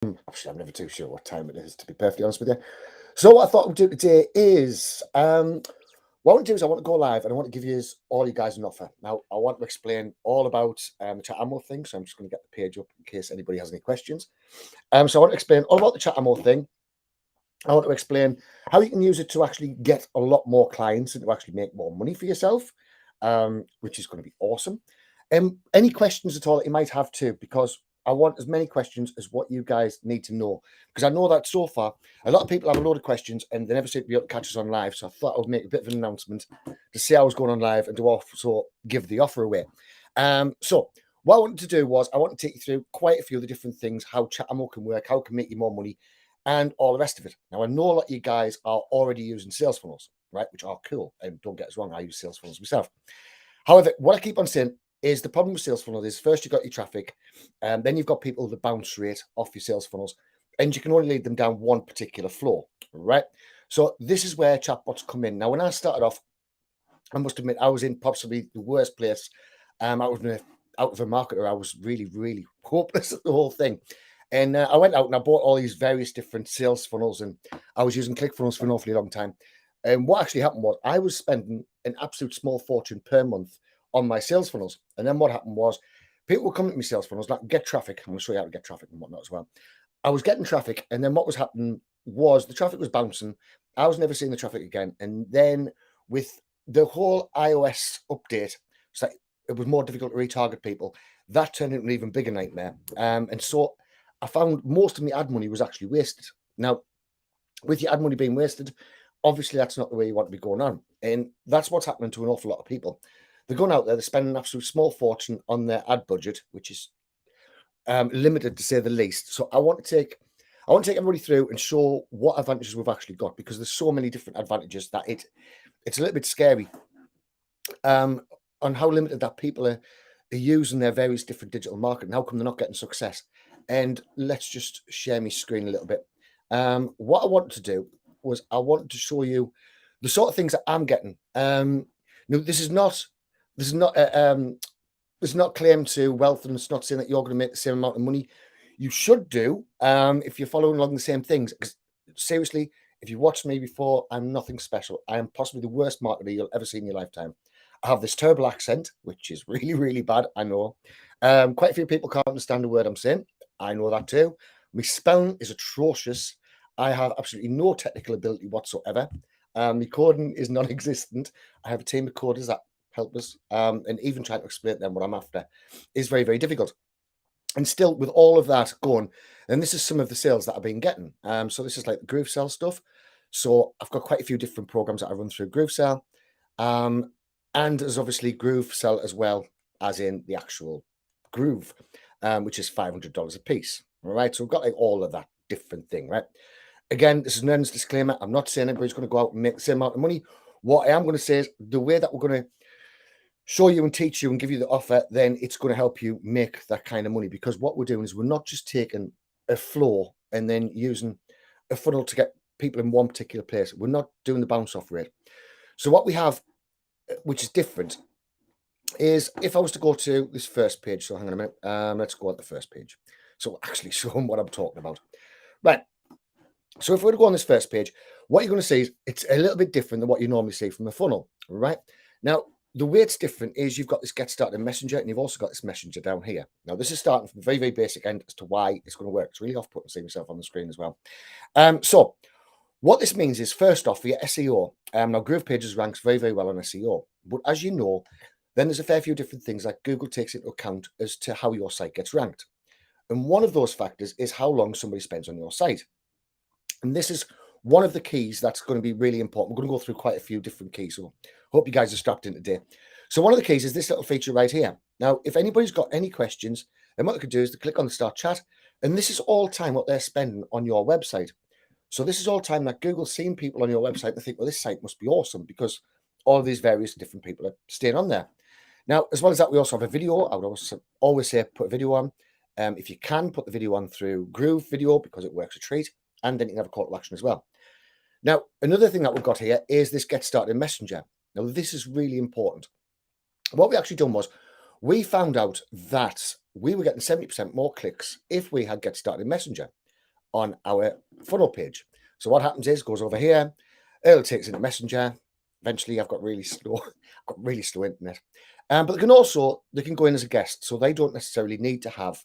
Actually, I'm never too sure what time it is, to be perfectly honest with you. So what I thought we'd do today is, what I want to do is I want to go live and I want to give you all you guys an offer. Now, I want to explain all about the chat ammo thing, so I'm just going to get the page up in case anybody has any questions. So I want to explain all about the chat ammo thing. I want to explain how you can use it to actually get a lot more clients and to actually make more money for yourself, which is going to be awesome. Any questions at all that you might have too, because I want as many questions as what you guys need to know. Because I know that so far, a lot of people have a load of questions and they never seem to be able to catch us on live. So I thought I would make a bit of an announcement to see how I was going on live and to also give the offer away. So what I wanted to do was I want to take you through quite a few of the different things, how Chatamo can work, how it can make you more money, and all the rest of it. Now, I know a lot of you guys are already using sales funnels, right, which are cool. And don't get us wrong, I use sales funnels myself. However, what I keep on saying is the problem with sales funnels is first you've got your traffic, and then you've got people the bounce rate off your sales funnels, and you can only lead them down one particular flow, right? So this is where chatbots come in. Now, when I started off, I must admit I was in possibly the worst place. Out of a marketer, I was really, really hopeless at the whole thing. And I went out and I bought all these various different sales funnels, and I was using ClickFunnels for an awfully long time. And what actually happened was I was spending an absolute small fortune per month on my sales funnels. And then what happened was people were coming to me sales funnels, like get traffic. I'm going to show you how to get traffic and whatnot as well. I was getting traffic, and then what was happening was the traffic was bouncing. I was never seeing the traffic again. And then with the whole iOS update, so it was more difficult to retarget people. That turned into an even bigger nightmare. And so I found most of my ad money was actually wasted. Now, with your ad money being wasted, obviously that's not the way you want to be going on. And that's what's happening to an awful lot of people. They're going out there, they're spending an absolute small fortune on their ad budget, which is limited to say the least. So I want to take everybody through and show what advantages we've actually got, because there's so many different advantages that it's a little bit scary on how limited that people are using their various different digital marketing. How come they're not getting success? And let's just share my screen a little bit. What I wanted to do was I wanted to show you the sort of things that I'm getting. This is not claim to wealth, and it's not saying that you're going to make the same amount of money. You should do if you're following along the same things. Because seriously, if you watched me before, I'm nothing special. I am possibly the worst marketer you'll ever see in your lifetime. I have this terrible accent, which is really, really bad. I know. Quite a few people can't understand a word I'm saying. I know that too. My spelling is atrocious. I have absolutely no technical ability whatsoever. My coding is non-existent. I have a team of coders that help us, and even trying to explain to them what I'm after is very, very difficult. And still, with all of that going, and this is some of the sales that I've been getting. So this is like the GrooveSell stuff. So I've got quite a few different programs that I run through GrooveSell. And there's obviously GrooveSell as well as in the actual Groove, which is $500 a piece. All right, so we've got like all of that different thing, right? Again, this is an earnest disclaimer. I'm not saying everybody's going to go out and make the same amount of money. What I am going to say is the way that we're going to show you and teach you and give you the offer, then it's going to help you make that kind of money. Because what we're doing is we're not just taking a flow and then using a funnel to get people in one particular place. We're not doing the bounce off rate. So what we have, which is different, is if I was to go to this first page. So hang on a minute. Let's go on the first page. So actually show them what I'm talking about. Right. So if we were to go on this first page, what you're going to see is it's a little bit different than what you normally see from the funnel, right? Now, the way it's different is you've got this get started messenger, and you've also got this messenger down here. Now, this is starting from the very, very basic end as to why it's going to work. It's really off-putting seeing myself on the screen as well. So what this means is, first off, for your SEO, now Groove Pages ranks very, very well on SEO. But as you know, then there's a fair few different things that Google takes into account as to how your site gets ranked. And one of those factors is how long somebody spends on your site. And this is one of the keys that's going to be really important. We're going to go through quite a few different keys. So hope you guys are strapped in today. So one of the keys is this little feature right here. Now, if anybody's got any questions, then what they could do is to click on the start chat. And this is all time what they're spending on your website. So this is all time that Google's seen people on your website and think, well, this site must be awesome because all of these various different people are staying on there. Now, as well as that, we also have a video. I would always say put a video on. If you can, put the video on through Groove Video because it works a treat. And then you can have a call to action as well. Now, another thing that we've got here is this Get Started Messenger. Now, this is really important. What we actually done was we found out that we were getting 70% more clicks if we had Get Started Messenger. on our funnel page. So what happens is, goes over here, it'll take us into Messenger. Eventually, I've got really slow internet. But they can go in as a guest, so they don't necessarily need to have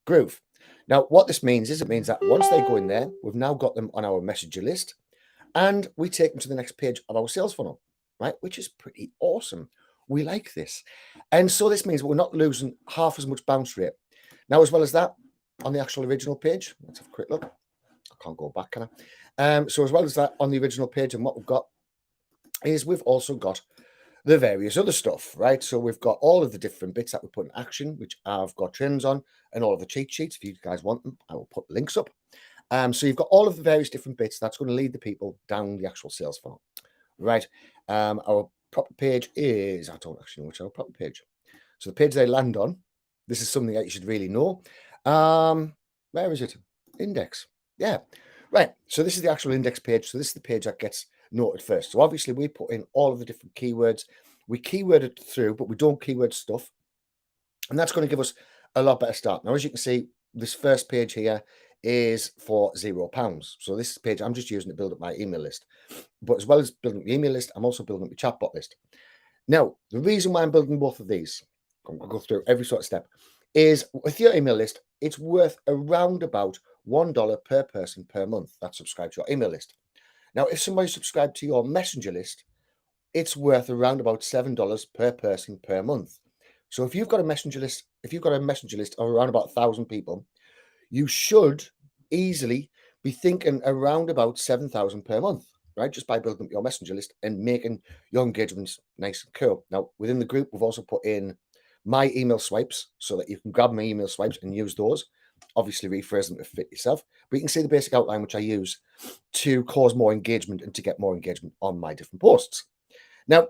Groove. Now, what this means is, it means that once they go in there, we've now got them on our messenger list, and we take them to the next page of our sales funnel, right? Which is pretty awesome. We like this. And so this means we're not losing half as much bounce rate. Now, as well as that, on the actual original page, let's have a quick look. I can't go back, can I? So as well as that, on the original page, and what we've got is we've also got the various other stuff, right? So we've got all of the different bits that we put in action, which I've got trainings on, and all of the cheat sheets. If you guys want them, I will put links up. So you've got all of the various different bits that's going to lead the people down the actual sales funnel, right? Our proper page is, I don't actually know which our proper page. So the page they land on, this is something that you should really know. Where is it? Index. Yeah, right. So this is the actual index page. So this is the page that gets noted first. So obviously we put in all of the different keywords. We keyword it through, but we don't keyword stuff. And that's going to give us a lot better start. Now, as you can see, this first page here is for £0. So this page, I'm just using to build up my email list. But as well as building up the email list, I'm also building up the chatbot list. Now, the reason why I'm building both of these, I'm going to go through every sort of step, is with your email list, it's worth around about $1 per person per month that subscribes to your email list. Now, if somebody subscribed to your messenger list, it's worth around about $7 per person per month. So if you've got a messenger list, of around about 1,000 people, you should easily be thinking around about 7,000 per month, right? Just by building up your messenger list and making your engagements nice and cool. Now, within the group, we've also put in my email swipes so that you can grab my email swipes and use those. Obviously, rephrase them to fit yourself. But you can see the basic outline, which I use to cause more engagement and to get more engagement on my different posts. Now,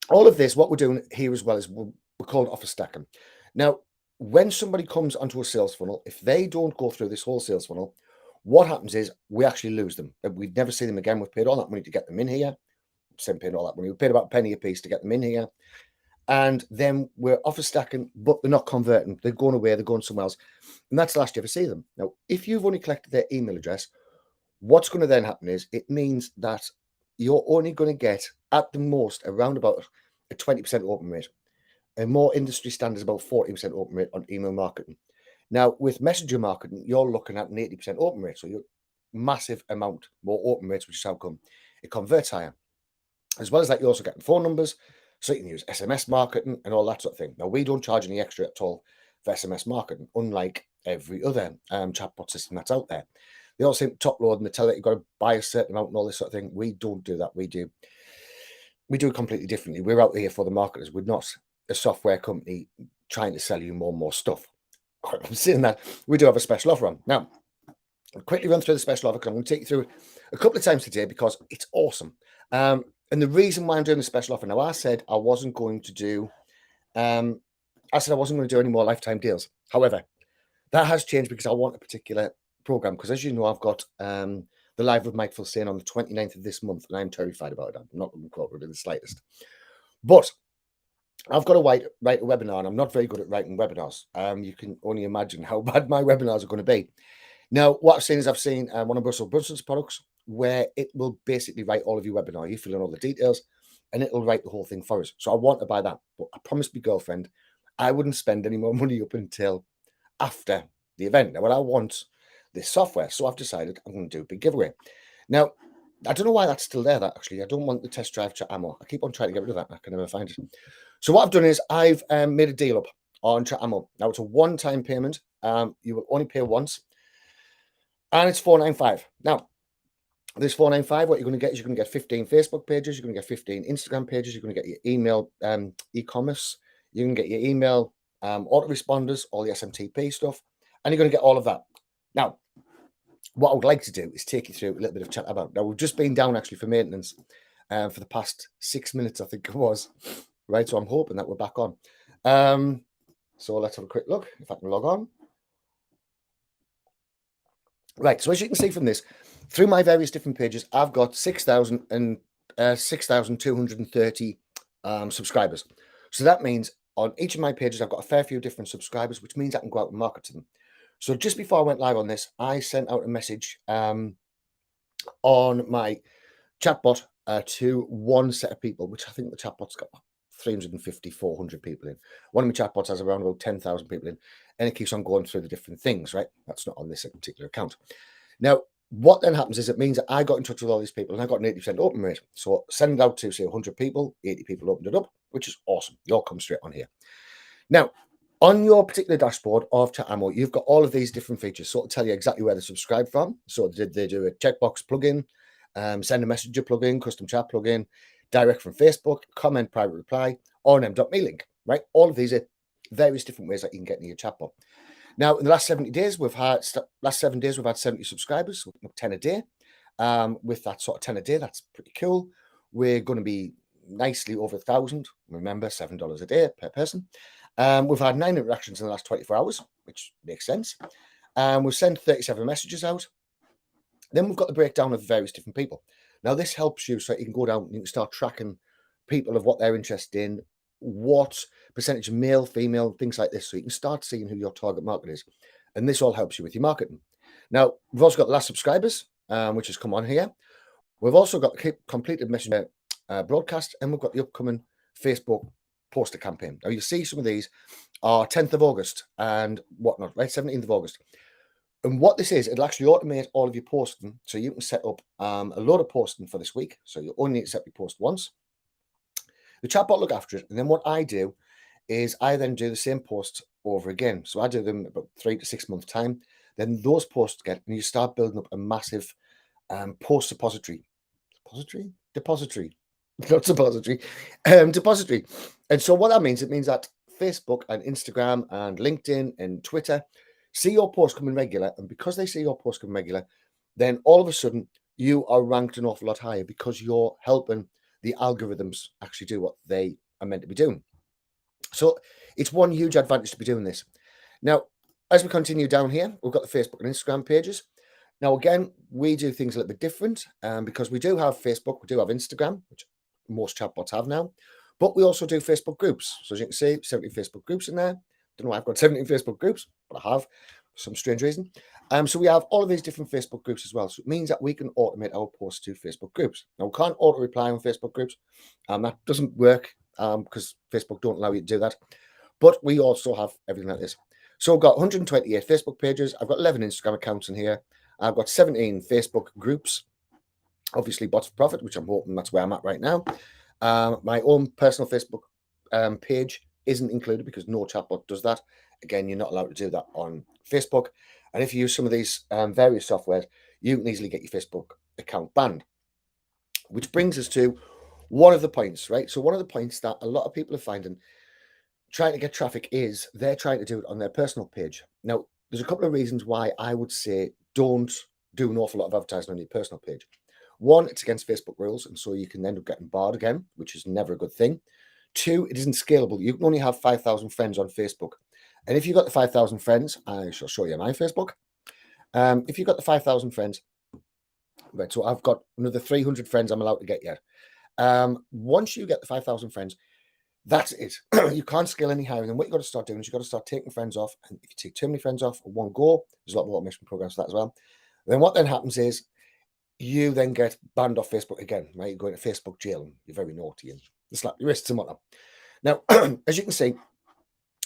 all of this, what we're doing here as well, is we're called offer stacking. Now, when somebody comes onto a sales funnel, if they don't go through this whole sales funnel, what happens is we actually lose them. We'd never see them again. We've paid all that money to get them in here. Same paid all that money. We paid about a penny a piece to get them in here. And then we're offer stacking, but they're not converting. They're going away. They're going somewhere else. And that's the last you ever see them. Now, if you've only collected their email address, what's going to then happen is it means that you're only going to get, at the most, around about a 20% open rate. And more industry standards about 40% open rate on email marketing. Now, with messenger marketing, you're looking at an 80% open rate. So you're massive amount more open rates, which is how come it converts higher. As well as that, you're also getting phone numbers. So you can use SMS marketing and all that sort of thing. Now, we don't charge any extra at all for SMS marketing, unlike every other chatbot system that's out there. They all seem to top load and they tell that you've got to buy a certain amount and all this sort of thing. We don't do that. We do it completely differently. We're out here for the marketers. We're not a software company trying to sell you more and more stuff. I'm saying that we do have a special offer on. Now, I'll quickly run through the special offer because I'm going to take you through it a couple of times today because it's awesome. And the reason why I'm doing the special offer now, I said I wasn't going to do any more lifetime deals. However, that has changed because I want a particular program. Because as you know, I've got the Live with Mike Fulsane on the 29th of this month, and I'm terrified about it. I'm not looking forward to it in the slightest. But I've got to write a webinar, and I'm not very good at writing webinars. You can only imagine how bad my webinars are going to be. Now, what I've seen one of Russell Brunson's products where it will basically write all of your webinar. You fill in all the details, and it'll write the whole thing for us. So I want to buy that. But I promised my girlfriend I wouldn't spend any more money up until after the event. Now, well, I want this software, so I've decided I'm going to do a big giveaway. Now, I don't know why that's still there, that actually. I don't want the test drive chat ammo. I keep on trying to get rid of that. I can never find it. So what I've done is I've made a deal up on chat ammo. Now, it's a one-time payment. You will only pay once. And it's $4.95. Now, this $4.95, what you're going to get is you're going to get 15 Facebook pages. You're going to get 15 Instagram pages. You're going to get your email e-commerce. You can get your email autoresponders, all the SMTP stuff. And you're going to get all of that. Now, what I would like to do is take you through a little bit of chat about. Now, we've just been down actually for maintenance for the past 6 minutes, I think it was. Right, so I'm hoping that we're back on. So let's have a quick look if I can log on. Right, so as you can see from this, through my various different pages, I've got 6,230 subscribers. So that means on each of my pages, I've got a fair few different subscribers, which means I can go out and market to them. So just before I went live on this, I sent out a message on my chatbot to one set of people, which I think the chatbot's got 350, 400 people in. One of my chatbots has around about 10,000 people in, and it keeps on going through the different things, right? That's not on this particular account. Now, what then happens is it means that I got in touch with all these people and I got an 80% open rate. So send it out to, say, 100 people, 80 people opened it up, which is awesome. You all come straight on here. Now, on your particular dashboard of Chatamo, you've got all of these different features. So it'll tell you exactly where they're subscribed from. So did they do a checkbox plugin, send a messenger plugin, custom chat plugin, direct from Facebook, comment, private reply, R&M.me link, right? All of these are various different ways that you can get into your chatbot. Now, in the last 7 days, we've had 70 subscribers, 10 a day. With that sort of 10 a day, that's pretty cool. We're going to be nicely over 1,000. Remember, $7 a day per person. We've had 9 interactions in the last 24 hours, which makes sense. We've sent 37 messages out. Then we've got the breakdown of various different people. Now, this helps you so you can go down and you can start tracking people of what they're interested in, what percentage of male, female, things like this. So you can start seeing who your target market is. And this all helps you with your marketing. Now, we've also got the last subscribers, which has come on here. We've also got completed messenger broadcast, and we've got the upcoming Facebook poster campaign. Now, you see some of these are 10th of August and whatnot, right? 17th of August. And what this is, it'll actually automate all of your posting. So you can set up a load of posting for this week. So you only accept your post once. The chatbot look after it. And then what I do is I then do the same posts over again. So I do them about 3 to 6 months time. Then those posts get, and you start building up a massive post depository. Depository. And so what that means, it means that Facebook and Instagram and LinkedIn and Twitter see your post coming regular. And because they see your post coming regular, then all of a sudden you are ranked an awful lot higher because you're helping the algorithms actually do what they are meant to be doing. So it's one huge advantage to be doing this. Now, as we continue down here, we've got the Facebook and Instagram pages. Now, again, we do things a little bit different because we do have Facebook, we do have Instagram, which most chatbots have now, but we also do Facebook groups. So as you can see, 70 Facebook groups in there. Don't know why I've got 70 Facebook groups, but I have for some strange reason. So we have all of these different Facebook groups as well. So it means that we can automate our posts to Facebook groups. Now, we can't auto reply on Facebook groups. That doesn't work because Facebook don't allow you to do that. But we also have everything like this. So I've got 128 Facebook pages. I've got 11 Instagram accounts in here. I've got 17 Facebook groups. Obviously, Bots for Profit, which I'm hoping that's where I'm at right now. My own personal Facebook page isn't included because no chatbot does that. Again, you're not allowed to do that on Facebook. And if you use some of these various softwares, you can easily get your Facebook account banned. Which brings us to one of the points, right? So one of the points that a lot of people are finding trying to get traffic is they're trying to do it on their personal page. Now, there's a couple of reasons why I would say don't do an awful lot of advertising on your personal page. One, it's against Facebook rules, and so you can end up getting barred again, which is never a good thing. Two, it isn't scalable. You can only have 5,000 friends on Facebook. And if you've got the 5,000 friends, I shall show you my Facebook. If you've got the 5,000 friends, right, so I've got another 300 friends I'm allowed to get yet. Once you get the 5,000 friends, that's it. You can't scale any higher. And what you've got to start doing is you've got to start taking friends off. And if you take too many friends off at one go, there's a lot of automation programs for that as well. Then what then happens is you then get banned off Facebook again, right? You go into Facebook jail and you're very naughty and you slap your wrists and whatnot. Now, as you can see,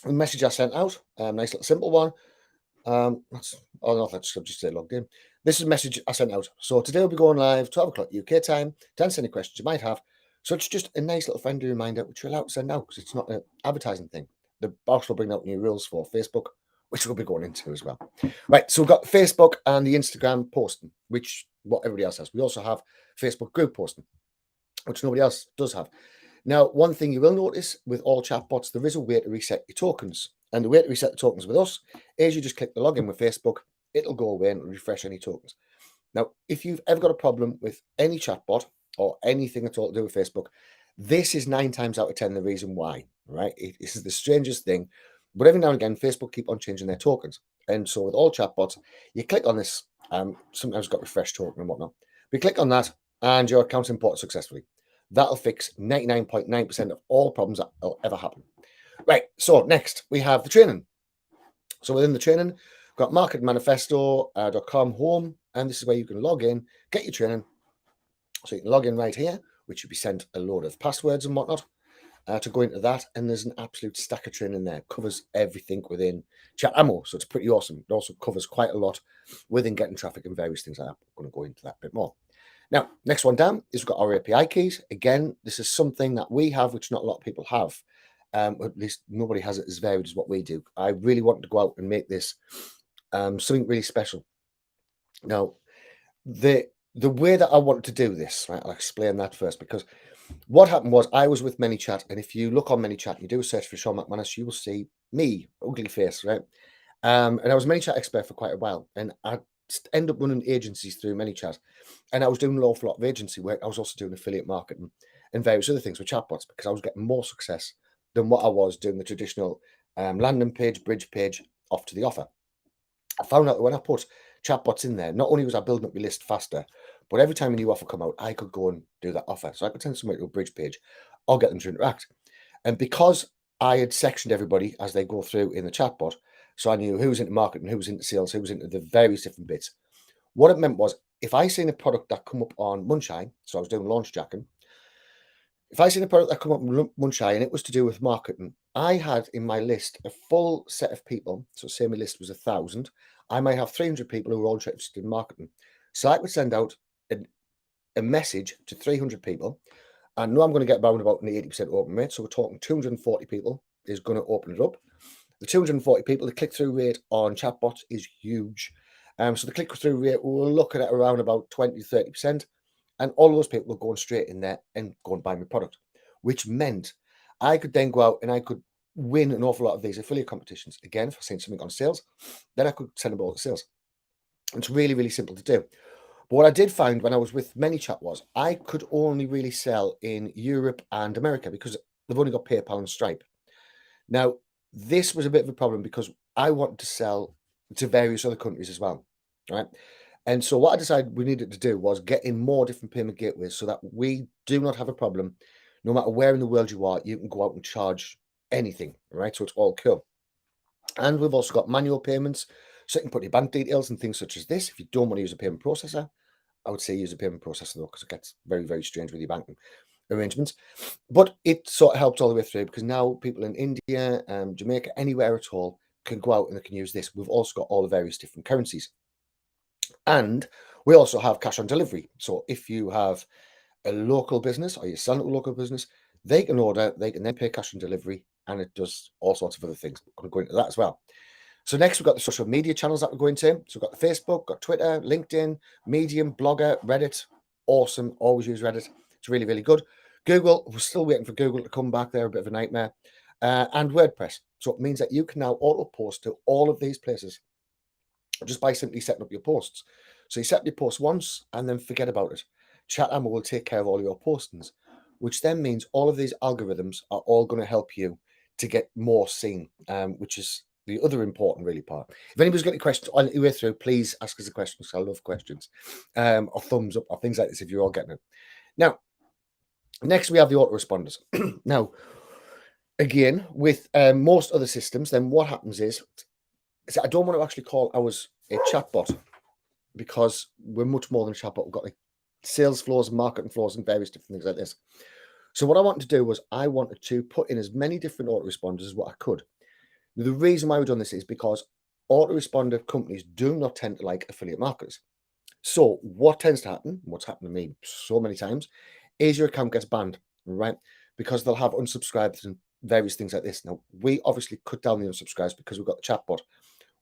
the message I sent out, nice little simple one. That's I've just logged in. This is a message I sent out. So today we'll be going live 12 o'clock UK time to answer any questions you might have. So it's just a nice little friendly reminder which you're allowed to send out because it's not an advertising thing. The boss will bring out new rules for Facebook, which we'll be going into as well. Right, so we've got Facebook and the Instagram posting, which what everybody else has. We also have Facebook group posting, which nobody else does have. Now, one thing you will notice with all chatbots, there is a way to reset your tokens. And the way to reset the tokens with us is you just click the login with Facebook. It'll go away and refresh any tokens. Now, if you've ever got a problem with any chatbot or anything at all to do with Facebook, this is 9 times out of 10 the reason why, right? This is the strangest thing. But every now and again, Facebook keep on changing their tokens. And so with all chatbots, you click on this, sometimes got refresh token and whatnot. But you click on that and your account's imported successfully. That'll fix 99.9% of all problems that will ever happen. Right, so next we have the training. So within the training, Got marketmanifesto.com home, and this is where you can log in, get your training. So you can log in right here, which will be sent a load of passwords and whatnot to go into that. And there's an absolute stack of training there. Covers everything within chat ammo. So it's pretty awesome. It also covers quite a lot within getting traffic and various things like that. I'm going to go into that a bit more. Now, next one down is we've got our API keys. Again, this is something that we have, which not a lot of people have. At least nobody has it as varied as what we do. I really wanted to go out and make this something really special. Now, the way that I wanted to do this, right, I'll explain that first, because what happened was I was with ManyChat, and if you look on ManyChat, you do a search for Sean McManus, you will see me, ugly face, right? And I was a ManyChat expert for quite a while, and I end up running agencies through ManyChat, and I was doing an awful lot of agency work. I was also doing affiliate marketing and various other things with chatbots because I was getting more success than what I was doing the traditional landing page, bridge page, off to the offer. I found out that when I put chatbots in there, not only was I building up my list faster, but every time a new offer come out, I could go and do that offer. So I could send somebody to a bridge page or get them to interact. And because I had sectioned everybody as they go through in the chatbot, so I knew who was into marketing, who was into sales, who was into the various different bits. What it meant was if I seen a product that come up on Munshine, so I was doing launch jacking, if I seen a product that come up on Munshine and it was to do with marketing, I had in my list a full set of people. So say my list was 1,000. I might have 300 people who are all interested in marketing. So I could send out a message to 300 people. I know I'm going to get around about an 80% open rate. So we're talking 240 people is going to open it up. The 240 people, the click-through rate on chatbots is huge. So the click-through rate, we're looking at around about 20 to 30%. And all those people were going straight in there and go and buy my product, which meant I could then go out and I could win an awful lot of these affiliate competitions. Again, if I seen something on sales, then I could send them all to sales. It's really, really simple to do. But what I did find when I was with ManyChat was I could only really sell in Europe and America because they've only got PayPal and Stripe. Now, this was a bit of a problem because I wanted to sell to various other countries as well, right? And so what I decided we needed to do was get in more different payment gateways so that we do not have a problem. No matter where in the world you are, you can go out and charge anything, right? So it's all cool. And we've also got manual payments, so you can put your bank details and things such as this. If you don't want to use a payment processor, I would say use a payment processor though, because it gets very, very strange with your banking arrangements. But it sort of helps all the way through because now people in India, Jamaica, anywhere at all can go out and they can use this. We've also got all the various different currencies. And we also have cash on delivery. So if you have a local business or you're selling to a local business, they can order, they can then pay cash on delivery, and it does all sorts of other things. I'm going to go into that as well. So next we've got the social media channels that we're going to. So we've got the Facebook, got Twitter, LinkedIn, Medium, Blogger, Reddit. Awesome. Always use Reddit. It's really, really good. Google, we're still waiting for Google to come back. They're a bit of a nightmare. And WordPress. So it means that you can now auto post to all of these places just by simply setting up your posts. So you set up your post once and then forget about it. Chatammo will take care of all your postings, which then means all of these algorithms are all going to help you to get more seen, which is the other important really part. If anybody's got any questions on your way through, please ask us a question because I love questions, or thumbs up or things like this if you're all getting it. Now, next we have the autoresponders. Now, again, with most other systems, then what happens is I don't want to actually call ours a chatbot because we're much more than a chatbot. We've got like sales flows, marketing flows, and various different things like this. So what I wanted to do was I wanted to put in as many different autoresponders as what I could. Now, the reason why we've done this is because autoresponder companies do not tend to like affiliate marketers. So what tends to happen, what's happened to me so many times, is your account gets banned, right? Because they'll have unsubscribed and various things like this. Now, we obviously cut down the unsubscribes because we've got the chatbot,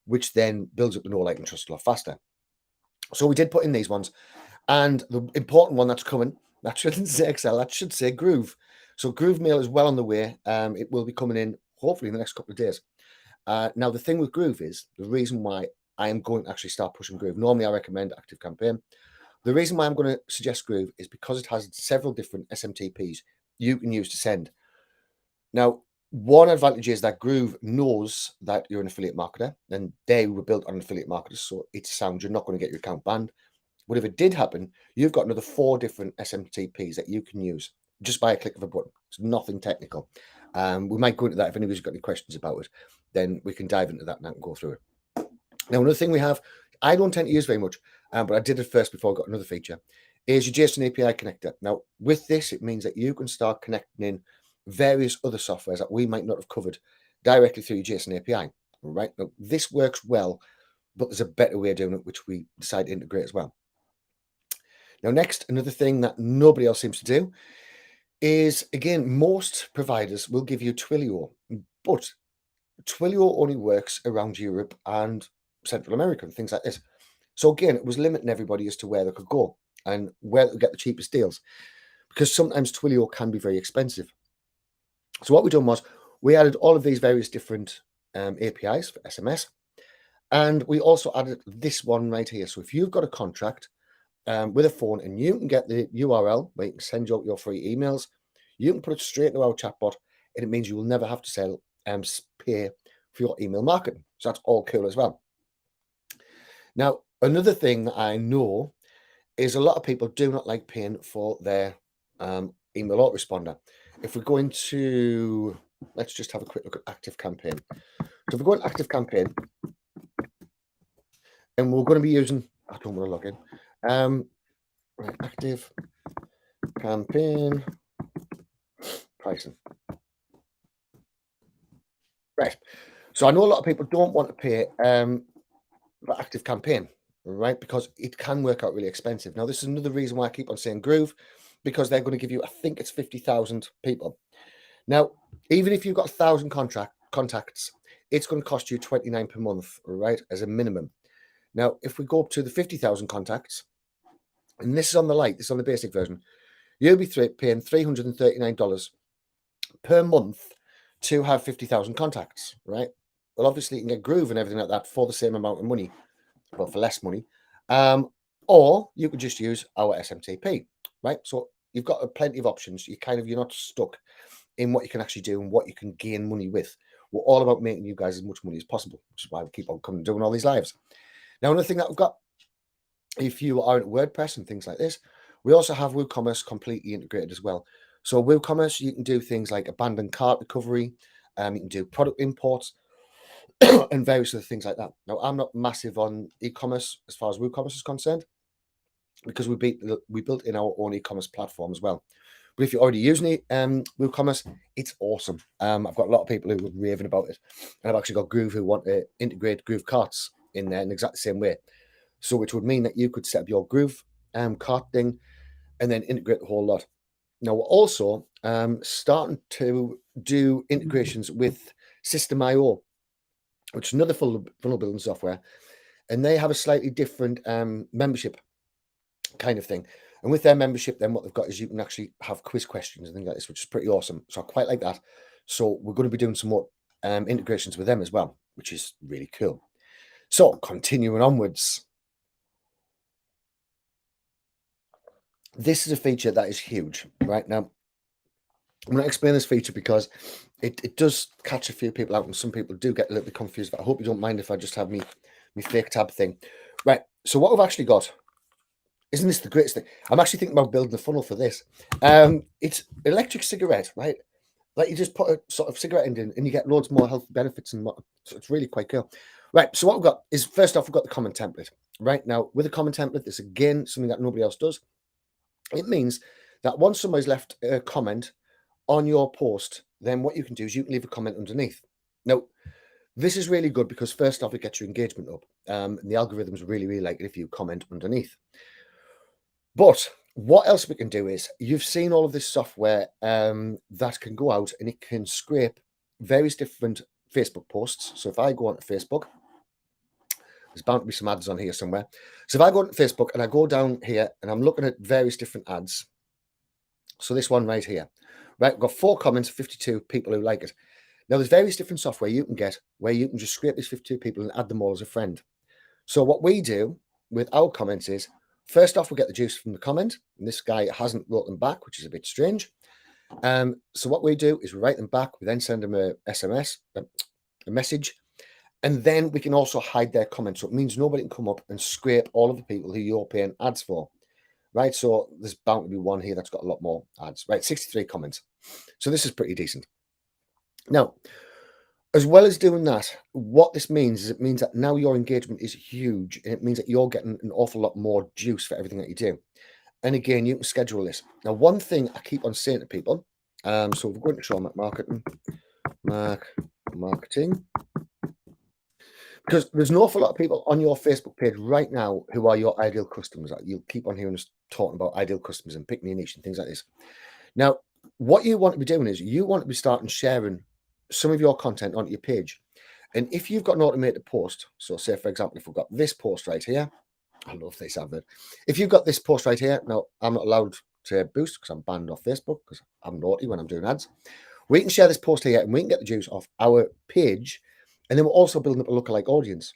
which then builds up the know, like, and trust a lot faster. So we did put in these ones. And the important one that's coming, that shouldn't say Excel, that should say Groove. So Groove Mail is well on the way. It will be coming in hopefully in the next couple of days. Now, the thing with Groove is the reason why I am going to actually start pushing Groove. Normally, I recommend Active Campaign. The reason why I'm going to suggest Groove is because it has several different SMTPs you can use to send. Now, one advantage is that Groove knows that you're an affiliate marketer, and they were built on affiliate marketers, so it sounds you're not going to get your account banned. But if it did happen, you've got another 4 different SMTPs that you can use just by a click of a button. It's nothing technical. We might go into that if anybody's got any questions about it. Then we can dive into that and I can go through it. Now, another thing we have, I don't tend to use very much, but I did it first before I got another feature, is your Json Api Connector. Now, with this, it means that you can start connecting in various other softwares that we might not have covered directly through your Json API. Right now, this works well, but there's a better way of doing it, which we decided to integrate as well. Now, next, another thing that nobody else seems to do is, again, most providers will give you Twilio, but Twilio only works around Europe and Central America and things like this. So again, it was limiting everybody as to where they could go and where to get the cheapest deals, because sometimes Twilio can be very expensive. So what we done was we added all of these various different APIs for SMS, and we also added this one right here. So if you've got a contract with a phone and you can get the URL where you can send out your free emails, you can put it straight into our chatbot, and it means you will never have to pay for your email marketing. So that's all cool as well. Now, another thing that I know is a lot of people do not like paying for their email autoresponder. If we go into, let's just have a quick look at Active Campaign. So if we go into Active Campaign, and we're going to be using, I don't want to log in, right, Active Campaign pricing. Right. So I know a lot of people don't want to pay for Active Campaign, right? Because it can work out really expensive. Now, this is another reason why I keep on saying Groove, because they're going to give you, I think it's 50,000 people. Now, even if you've got 1,000 contacts, it's going to cost you 29 per month, right, as a minimum. Now, if we go up to the 50,000 contacts, and this is on the light, this is on the basic version, you'll be paying $339 per month to have 50,000 contacts, right? Well, obviously, you can get Groove and everything like that for the same amount of money, but for less money. Or you could just use our SMTP, right? So you've got plenty of options. You're not stuck in what you can actually do and what you can gain money with. We're all about making you guys as much money as possible, which is why we keep on coming doing all these lives. Now, another thing that we've got, if you are at WordPress and things like this, we also have WooCommerce completely integrated as well. So WooCommerce, you can do things like abandoned cart recovery, you can do product imports, and various other things like that. Now, I'm not massive on e-commerce as far as WooCommerce is concerned, because we built in our own e-commerce platform as well. But if you're already using WooCommerce, it's awesome. I've got a lot of people who are raving about it, and I've actually got Groove who want to integrate Groove carts in there in exactly the same way. So, which would mean that you could set up your Groove cart thing and then integrate the whole lot. Now, we're also starting to do integrations with System.io, which is another funnel building software, and they have a slightly different membership kind of thing. And with their membership, then what they've got is you can actually have quiz questions and things like this, which is pretty awesome. So I quite like that. So we're going to be doing some more integrations with them as well, which is really cool. So continuing onwards. This is a feature that is huge right now. I'm going to explain this feature because it does catch a few people out, and some people do get a little bit confused. But I hope you don't mind if I just have me fake tab thing. Right. So what we've actually got, isn't this the greatest thing? I'm actually thinking about building a funnel for this. It's electric cigarette, right? Like you just put a sort of cigarette in and you get loads more health benefits and what. So it's really quite cool. Right. So what we've got is, first off, we've got the comment template. Right now, with a comment template, this again something that nobody else does. It means that once somebody's left a comment on your post, then what you can do is you can leave a comment underneath. Now, this is really good because first off, it gets your engagement up. And the algorithms really, really like it if you comment underneath. But what else we can do is, you've seen all of this software that can go out and it can scrape various different Facebook posts. So if I go onto Facebook, there's bound to be some ads on here somewhere. So if I go onto Facebook and I go down here and I'm looking at various different ads. So this one right here, right? We've got 4 comments, 52 people who like it. Now there's various different software you can get where you can just scrape these 52 people and add them all as a friend. So what we do with our comments is, first off, we get the juice from the comment, and this guy hasn't wrote them back, which is a bit strange. So what we do is we write them back. We then send them a SMS, a message, and then we can also hide their comments. So it means nobody can come up and scrape all of the people who you're paying ads for, right? So there's bound to be one here that's got a lot more ads, right? 63 comments. So this is pretty decent. Now, As well as doing that, what this means is it means that now your engagement is huge, and it means that you're getting an awful lot more juice for everything that you do. And again, you can schedule this. Now, one thing I keep on saying to people, so we're going to show marketing, because there's an awful lot of people on your Facebook page right now who are your ideal customers. You'll keep on hearing us talking about ideal customers and picking your niche and things like this. Now, what you want to be doing is you want to be starting sharing some of your content onto your page. And if you've got an automated post, so say, for example, if we've got this post right here, I love this advert. If you've got this post right here, now I'm not allowed to boost because I'm banned off Facebook because I'm naughty when I'm doing ads. We can share this post here and we can get the juice off our page. And then we're also building up a lookalike audience.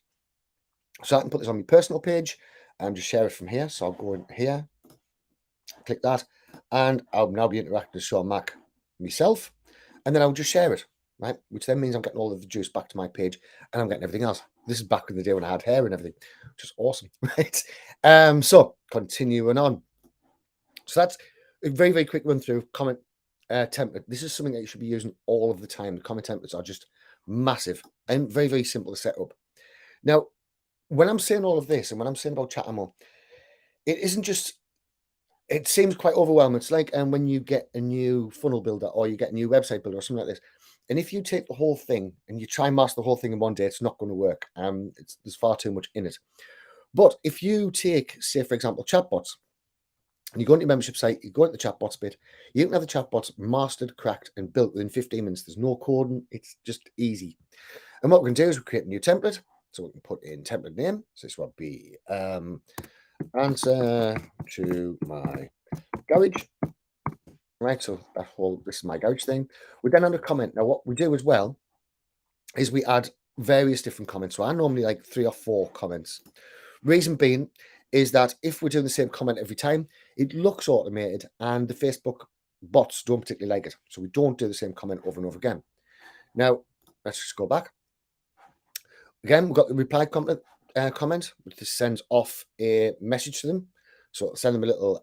So I can put this on my personal page and just share it from here. So I'll go in here, click that, and I'll now be interacting with Sean Mac myself. And then I'll just share it, right? Which then means I'm getting all of the juice back to my page and I'm getting everything else. This is back in the day when I had hair and everything, which is awesome, right? So continuing on. So that's a very, very quick run through comment template. This is something that you should be using all of the time. The comment templates are just massive and very, very simple to set up. Now, when I'm saying all of this and when I'm saying about Chatbot, it isn't just, it seems quite overwhelming. It's like when you get a new funnel builder or you get a new website builder or something like this. And if you take the whole thing and you try and master the whole thing in one day, it's not going to work. There's far too much in it. But if you take, say, for example, chatbots, and you go into your membership site, you go into the chatbots bit, you can have the chatbots mastered, cracked, and built within 15 minutes. There's no coding. It's just easy. And what we can do is we create a new template. So we can put in template name. So this will be answer to my garage. Right, so this is my garage thing. We then add a comment. Now, what we do as well is we add various different comments. So I normally like 3 or 4 comments. Reason being is that if we're doing the same comment every time, it looks automated and the Facebook bots don't particularly like it. So we don't do the same comment over and over again. Now, let's just go back. Again, we've got the reply comment, which just sends off a message to them. So send them a little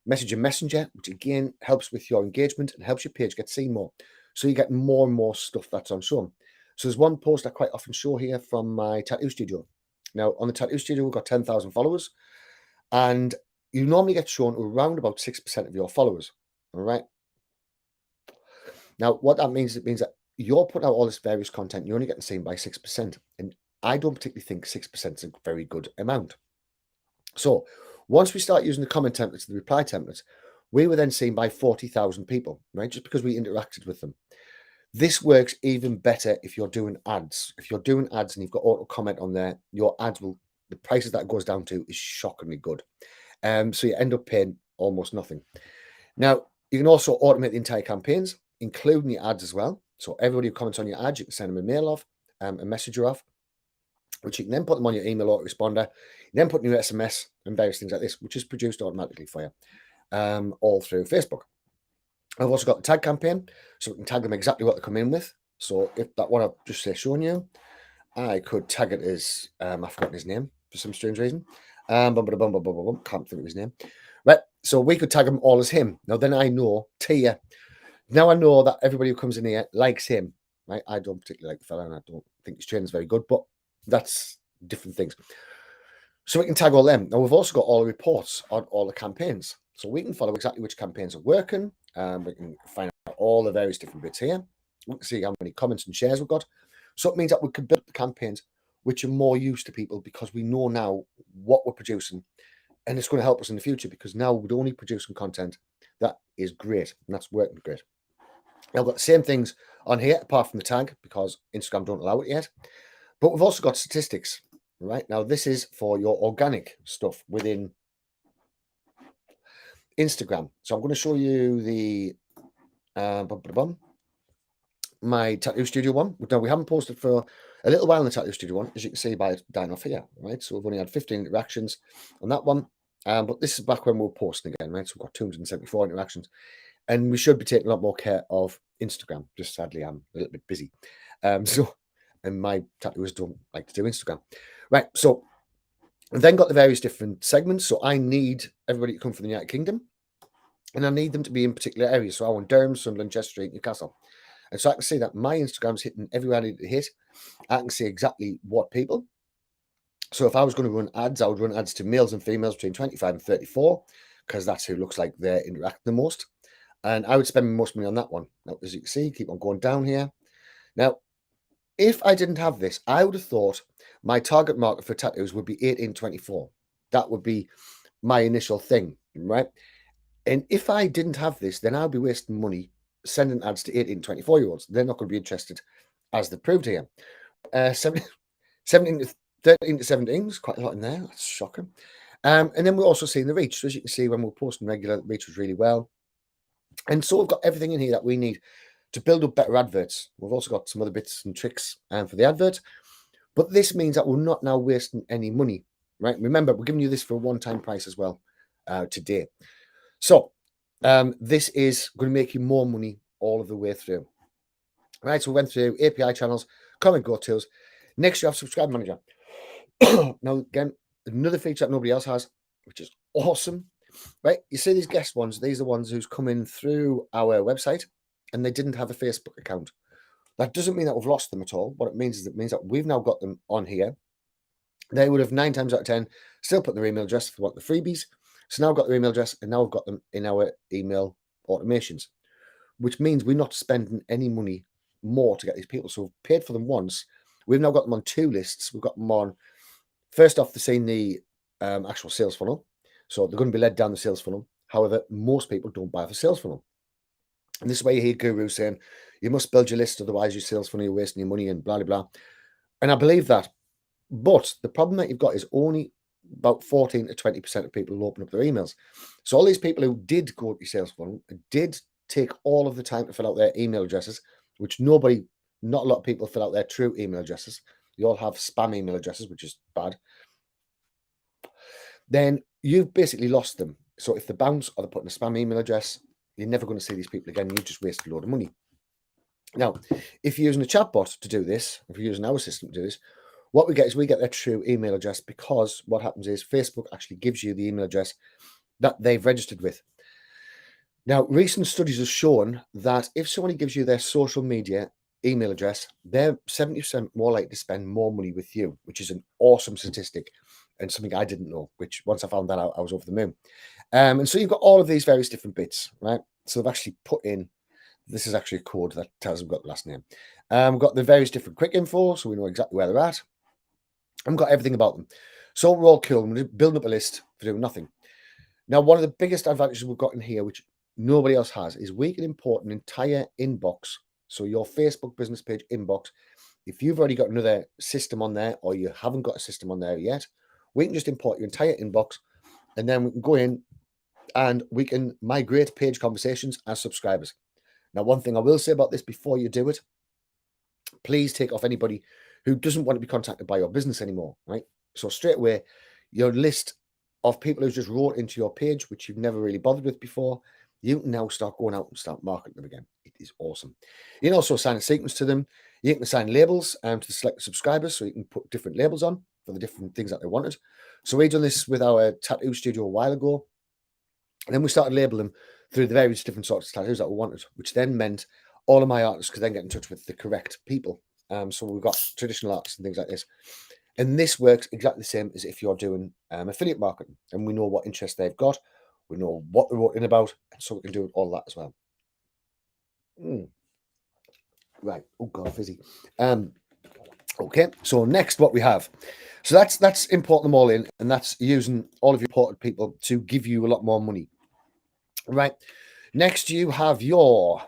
message in Messenger, which again helps with your engagement and helps your page get seen more. So you get more and more stuff that's on shown. So there's one post I quite often show here from my tattoo studio. Now, on the tattoo studio, we've got 10,000 followers, and you normally get shown around about 6% of your followers. All right. Now, what that means, it means that you're putting out all this various content, you're only getting seen by 6%. And I don't particularly think 6% is a very good amount. So once we start using the comment templates, the reply templates, we were then seen by 40,000 people, right? Just because we interacted with them. This works even better if you're doing ads. If you're doing ads and you've got auto comment on there, your ads will, the prices that it goes down to is shockingly good. So you end up paying almost nothing. Now, you can also automate the entire campaigns, including your ads as well. So everybody who comments on your ads, you can send them a mail off, a messenger off, which you can then put them on your email autoresponder, then put new SMS and various things like this, which is produced automatically for you, all through Facebook. I've also got the tag campaign, so we can tag them exactly what they come in with. So if that one I've just shown you, I could tag it as, I've forgotten his name for some strange reason. Can't think of his name. Right, so we could tag them all as him. Now then I know, Tia, now I know that everybody who comes in here likes him. Right, I don't particularly like the fella and I don't think his training's very good, but that's different things. So we can tag all them. Now we've also got all the reports on all the campaigns. So we can follow exactly which campaigns are working. We can find out all the various different bits here. We can see how many comments and shares we've got. So it means that we can build the campaigns which are more used to people because we know now what we're producing. And it's going to help us in the future because now we're only producing content that is great and that's working great. Now I've got the same things on here apart from the tag because Instagram don't allow it yet. But we've also got statistics. Right now, this is for your organic stuff within Instagram. So I'm going to show you the my tattoo studio one. Now we haven't posted for a little while in the tattoo studio one, as you can see by it down off here. Right, so we've only had 15 interactions on that one, but this is back when we were posting again. Right, so we've got 274 interactions, and we should be taking a lot more care of Instagram. Just sadly, I'm a little bit busy, and my tattooers don't like to do Instagram. Right, so I've then got the various different segments. So I need everybody to come from the United Kingdom, and I need them to be in particular areas. So I want Durham, Sunderland, Chester Street, Newcastle. And so I can see that my Instagram's hitting everywhere I need to hit. I can see exactly what people. So if I was going to run ads, I would run ads to males and females between 25 and 34, because that's who looks like they're interacting the most. And I would spend most money on that one. Now, as you can see, keep on going down here. Now, if I didn't have this, I would have thought my target market for tattoos would be 18 to 24. That would be my initial thing, right? And if I didn't have this, then I'd be wasting money sending ads to 18 to 24-year-olds. They're not going to be interested, as they proved here. 17 to 13 to 17 is quite a lot in there. That's shocking. And then we're also seeing the reach. So as you can see, when we're posting regular, the reach was really well. And so we've got everything in here that we need to build up better adverts. We've also got some other bits and tricks for the advert. But this means that we're not now wasting any money, right? Remember, we're giving you this for a one-time price as well today. So this is going to make you more money all of the way through. Right, so we went through API channels, comment go tools. Next, you have Subscriber Manager. Now, again, another feature that nobody else has, which is awesome. Right, you see these guest ones. These are the ones who's coming through our website and they didn't have a Facebook account. That doesn't mean that we've lost them at all. What it means is that we've now got them on here. They would have 9 times out of 10 still put their email address for what the freebies. So now I've got their email address and now I've got them in our email automations, which means we're not spending any money more to get these people. So we've paid for them once. We've now got them on 2 lists. We've got them on, first off, they're seeing the actual sales funnel. So they're going to be led down the sales funnel. However, most people don't buy the sales funnel. And this is where you hear gurus saying, you must build your list, otherwise your sales funnel, you're wasting your money and blah, blah, blah. And I believe that. But the problem that you've got is only about 14 to 20% of people will open up their emails. So all these people who did go to your sales funnel, did take all of the time to fill out their email addresses, which not a lot of people fill out their true email addresses. You all have spam email addresses, which is bad. Then you've basically lost them. So if they bounce or they put in a spam email address, you're never going to see these people again. You've just wasted a load of money. Now, if you're using a chatbot to do this, if you're using our system to do this, what we get is we get their true email address, because what happens is Facebook actually gives you the email address that they've registered with. Now, recent studies have shown that if somebody gives you their social media email address, they're 70% more likely to spend more money with you, which is an awesome statistic and something I didn't know, which once I found that out, I was over the moon. And so you've got all of these various different bits, right? So they've actually put in, this is actually a code that tells them got the last name. We've got the various different quick info, so we know exactly where they're at. I've got everything about them. So we're all cool. We're building up a list for doing nothing. Now, one of the biggest advantages we've got in here, which nobody else has, is we can import an entire inbox. So your Facebook business page inbox, if you've already got another system on there or you haven't got a system on there yet, we can just import your entire inbox and then we can go in and we can migrate page conversations as subscribers. Now, one thing I will say about this before you do it, please take off anybody who doesn't want to be contacted by your business anymore, right? So straight away, your list of people who just wrote into your page, which you've never really bothered with before, you can now start going out and start marketing them again. It is awesome. You can also assign a sequence to them. You can assign labels to the selected subscribers, so you can put different labels on for the different things that they wanted. So we've done this with our tattoo studio a while ago. And then we started labeling them through the various different sorts of tattoos that we wanted, which then meant all of my artists could then get in touch with the correct people. So we've got traditional artists and things like this. And this works exactly the same as if you're doing affiliate marketing. And we know what interest they've got. We know what they're writing about. And so we can do all that as well. Right. Oh, God, fizzy. Okay. So next, what we have. So that's importing them all in. And that's using all of your imported people to give you a lot more money. Right. Next, you have your...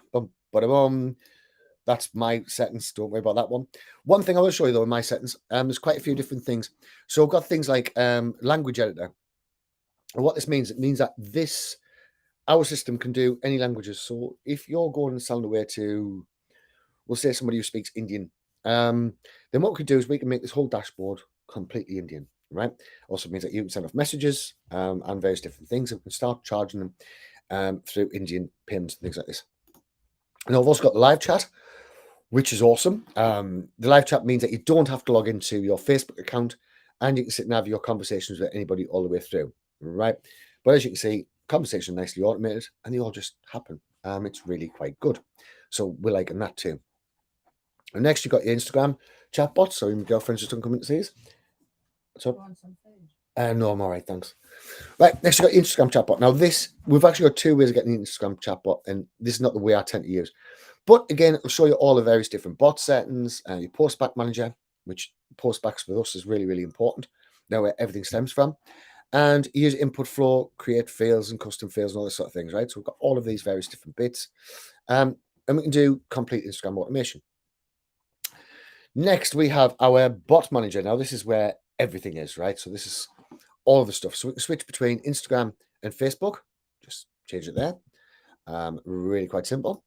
That's my settings. Don't worry about that one. One thing I will show you, though, in my settings, there's quite a few different things. So I've got things like language editor. And what this means, it means that our system can do any languages. So if you're going and selling away to, we'll say somebody who speaks Indian, then what we can do is we can make this whole dashboard completely Indian, right? Also means that you can send off messages and various different things. And we can start charging them through Indian payments and things like this. And I've also got the live chat, which is awesome. The live chat means that you don't have to log into your Facebook account and you can sit and have your conversations with anybody all the way through, right? But as you can see, conversation nicely automated and they all just happen. It's really quite good. So we're liking that too. And next, you've got your Instagram chatbot. So my girlfriend's just coming to see us. What's up? No, I'm all right, thanks. Right, next you've got your Instagram chatbot. Now this, we've actually got two ways of getting the Instagram chatbot, and this is not the way I tend to use. But again, it'll show you all the various different bot settings, your Postback Manager, which Postbacks with us is really, really important. Now where everything stems from. And use input flow, create fields and custom fields and all this sort of things, right? So we've got all of these various different bits. And we can do complete Instagram automation. Next, we have our bot manager. Now, this is where everything is, right? So this is all of the stuff. So we can switch between Instagram and Facebook. Just change it there. Really quite simple.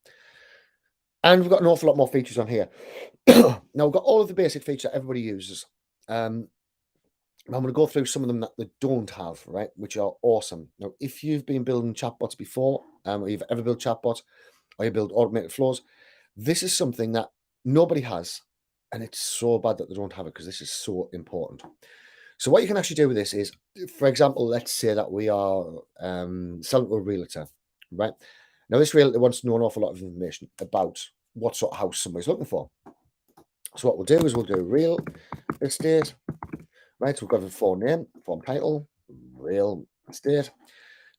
And we've got an awful lot more features on here. Now, we've got all of the basic features that everybody uses. I'm going to go through some of them that they don't have, right, which are awesome. Now, if you've been building chatbots before, or you've ever built chatbots, or you build automated flows, this is something that nobody has, and it's so bad that they don't have it because this is so important. So what you can actually do with this is, for example, let's say that we are selling to a realtor, right? Now, this realtor wants to know an awful lot of information about what sort of house somebody's looking for. So what we'll do is we'll do real estate, right? So we've got the form name, form title, real estate,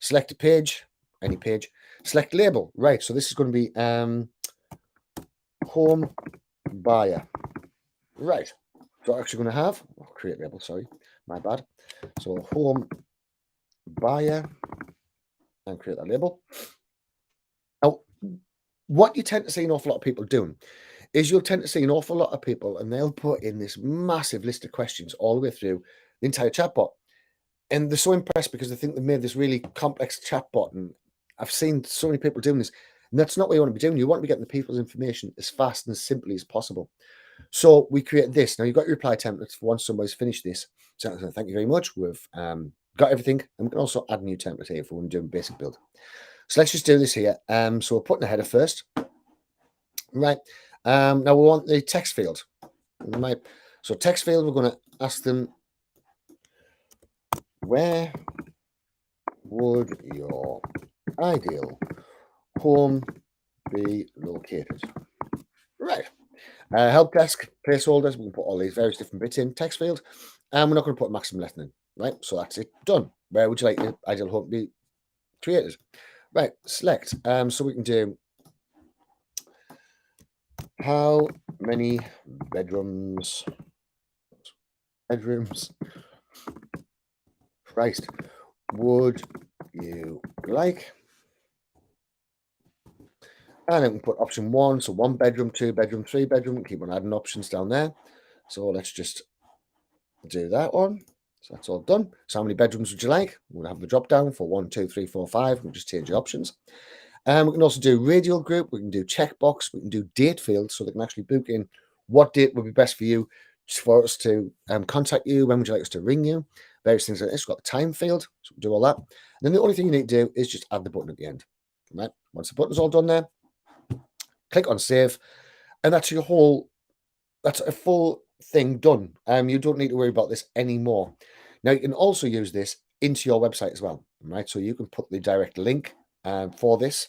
select a page, any page, select label, right? So this is going to be home buyer, right? So I'm actually going to have, create label, sorry, my bad. So home buyer and create that label. Now, what you tend to see an awful lot of people doing is you'll tend to see an awful lot of people and they'll put in this massive list of questions all the way through the entire chatbot. And they're so impressed because they think they've made this really complex chatbot. And I've seen so many people doing this. And that's not what you want to be doing. You want to be getting the people's information as fast and as simply as possible. So we create this. Now you've got your reply templates for once somebody's finished this. So thank you very much. We've got everything. And we can also add a new template here if we want to do a basic build. So let's just do this here. So we're putting the header first. Right. Now we want the text field. Right. So text field, we're going to ask them, where would your ideal home be located? Right. Help desk, placeholders, we can put all these various different bits in, text field, and we're not going to put a maximum length in, right? So that's it, done. Where would you like your ideal home to be created? Right, select. So we can do how many bedrooms, Christ, would you like? And then we can put option 1, so 1 bedroom, 2 bedroom, 3 bedroom, keep on adding options down there. So let's just do that one. So that's all done. So how many bedrooms would you like? We'll have the drop down for 1, 2, 3, 4, 5. We'll just change the options. And we can also do radial group. We can do checkbox. We can do date field, so they can actually book in what date would be best for you, for us to contact you. When would you like us to ring you? Various things like this. We've got the time field, so we'll do all that. And then the only thing you need to do is just add the button at the end. Right? Once the button's all done there, click on save, and that's your whole. That's a full thing done. You don't need to worry about this anymore. Now you can also use this into your website as well, right? So you can put the direct link for this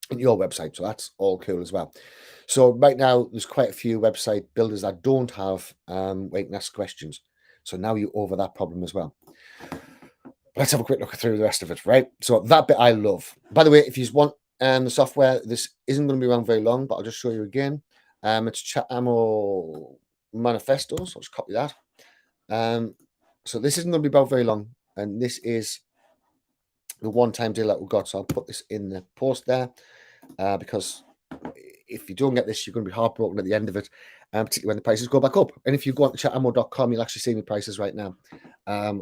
in your website. So that's all cool as well. So right now there's quite a few website builders that don't have where you can ask questions. So now you're over that problem as well. Let's have a quick look through the rest of it, right? So that bit I love. By the way, if you want the software, this isn't going to be around very long, but I'll just show you again. It's Chatamo Manifesto, so I'll just copy that. So this isn't going to be about very long, and this is the one-time deal that we've got. So I'll put this in the post there, because if you don't get this, you're going to be heartbroken at the end of it, particularly when the prices go back up. And if you go on to chatamo.com, you'll actually see the prices right now,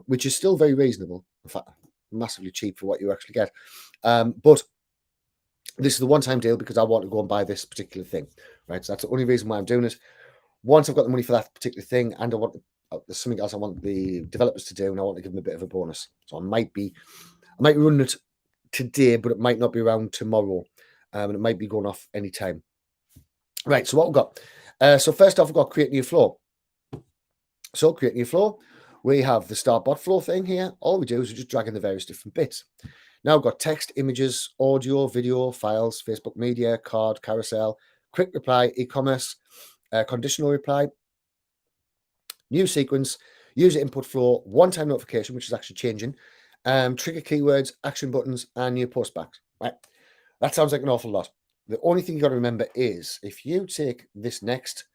which is still very reasonable. In fact, massively cheap for what you actually get. But this is the one-time deal because I want to go and buy this particular thing, right? So that's the only reason why I'm doing it. Once I've got the money for that particular thing, and I want there's something else I want the developers to do, and I want to give them a bit of a bonus. So I might run it today, but it might not be around tomorrow, and it might be going off anytime. Right. So what we've got. So first off, we've got create new flow. So create new flow. We have the start bot flow thing here. All we do is we just drag in the various different bits. Now I've got text, images, audio, video, files, Facebook media, card, carousel, quick reply, e-commerce, conditional reply, new sequence, user input flow, one-time notification, which is actually changing, trigger keywords, action buttons, and new postbacks. Right, that sounds like an awful lot. The only thing you got to remember is if you take this next,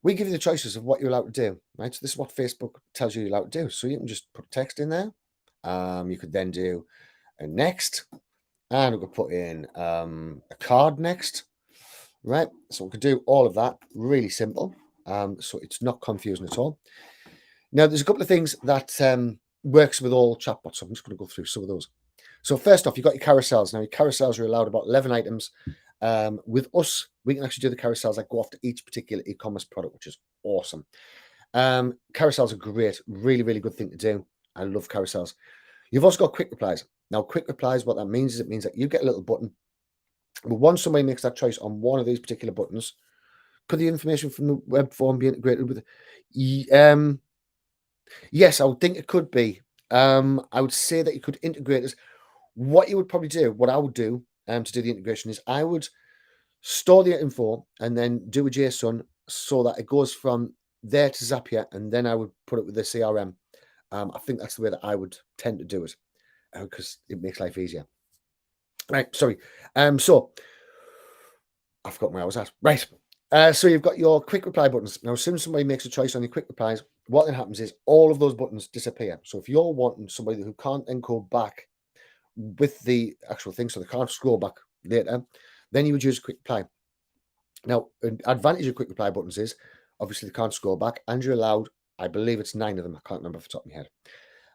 we give you the choices of what you're allowed to do. Right, so this is what Facebook tells you you're allowed to do. So you can just put text in there. You could then do a next, and we could put in a card next. Right, so we could do all of that really simple. So it's not confusing at all. Now, there's a couple of things that works with all chatbots. So I'm just going to go through some of those. So first off, you've got your carousels. Now, your carousels are allowed about 11 items. With us, we can actually do the carousels that go after each particular e-commerce product, which is awesome. Carousels are great. Really, really good thing to do. I love carousels. You've also got quick replies. Now, quick replies, what that means is it means that you get a little button. But once somebody makes that choice on one of these particular buttons, could the information from the web form be integrated with it? Yes, I would think it could be. I would say that you could integrate this. What you would probably do, what I would do to do the integration is I would store the info and then do a JSON so that it goes from there to Zapier, and then I would put it with the CRM. I think that's the way that I would tend to do it because it makes life easier. Right, sorry. So I forgot where I was at. Right. So you've got your quick reply buttons. Now, as soon as somebody makes a choice on your quick replies, what then happens is all of those buttons disappear. So if you're wanting somebody who can't then go back with the actual thing, so they can't scroll back later, then you would use a quick reply. Now, an advantage of quick reply buttons is obviously they can't scroll back, and you're allowed, I believe it's 9 of them. I can't remember off the top of my head.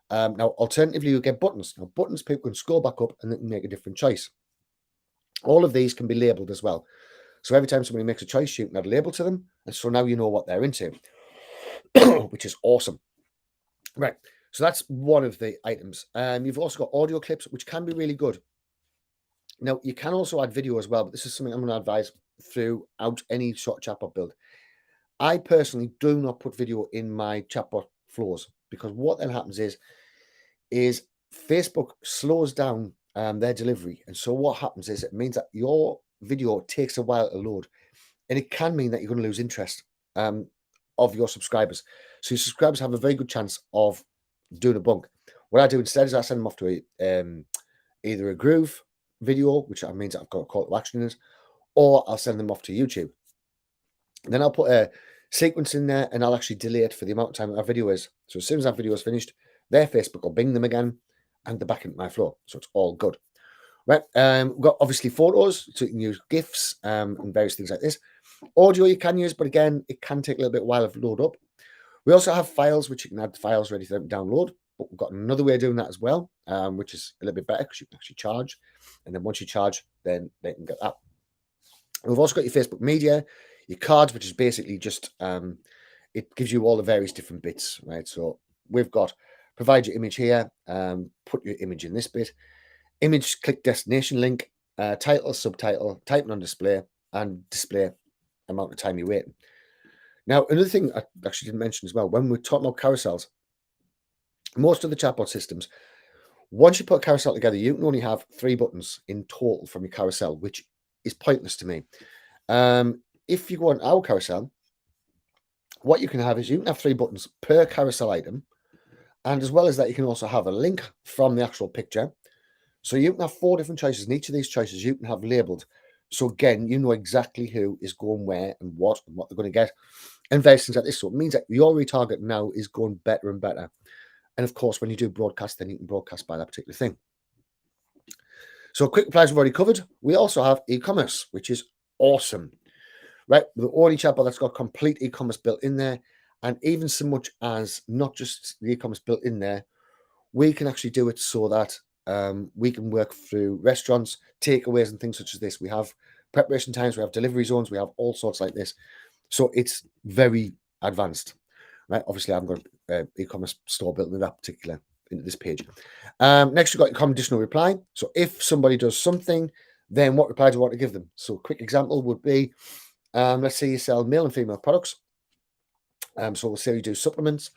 Now, alternatively, you get buttons. Now, buttons, people can scroll back up and they can make a different choice. All of these can be labeled as well. So every time somebody makes a choice, you can add a label to them. And so now you know what they're into, which is awesome. Right. So that's one of the items. You've also got audio clips, which can be really good. Now, you can also add video as well, but this is something I'm going to advise throughout any short chatbot build. I personally do not put video in my chatbot flows because what then happens is Facebook slows down their delivery. And so what happens is it means that your video takes a while to load. And it can mean that you're going to lose interest of your subscribers. So your subscribers have a very good chance of doing a bunk. What I do instead is I send them off to either a Groove video, which means I've got a call to action in it, or I'll send them off to YouTube. And then I'll put a sequence in there and I'll actually delay it for the amount of time that video is. So as soon as that video is finished, their Facebook will bing them again and they're back into my flow. So it's all good. Right. We've got obviously photos, so you can use GIFs and various things like this. Audio you can use, but again, it can take a little bit while to load up. We also have files, which you can add files ready to download, but we've got another way of doing that as well, which is a little bit better because you can actually charge. And then once you charge, then they can get that. We've also got your Facebook media, your cards, which is basically just, it gives you all the various different bits, right? So we've got provide your image here, put your image in this bit, image, click destination link, title, subtitle, typing on display, and display amount of time you're waiting. Now, another thing I actually didn't mention as well, when we're talking about carousels, most of the chatbot systems, once you put a carousel together, you can only have 3 buttons in total from your carousel, which is pointless to me. If you go on our carousel, what you can have is you can have 3 buttons per carousel item. And as well as that, you can also have a link from the actual picture. So you can have 4 different choices, and each of these choices you can have labeled. So again, you know exactly who is going where and what they're going to get, and various things like this. So it means that your retarget now is going better and better. And of course, when you do broadcast, then you can broadcast by that particular thing. So quick replies we've already covered. We also have e-commerce, which is awesome, right? The only chatbot that's got complete e-commerce built in there, and even so much as not just the e-commerce built in there, we can actually do it so that we can work through restaurants, takeaways, and things such as this. We have preparation times, we have delivery zones, we have all sorts like this. So it's very advanced, right? Obviously, I haven't got an e-commerce store built in that particular into this page. Next, you've got conditional reply. So if somebody does something, then what reply do you want to give them? So a quick example would be, let's say you sell male and female products. So we'll say you do supplements.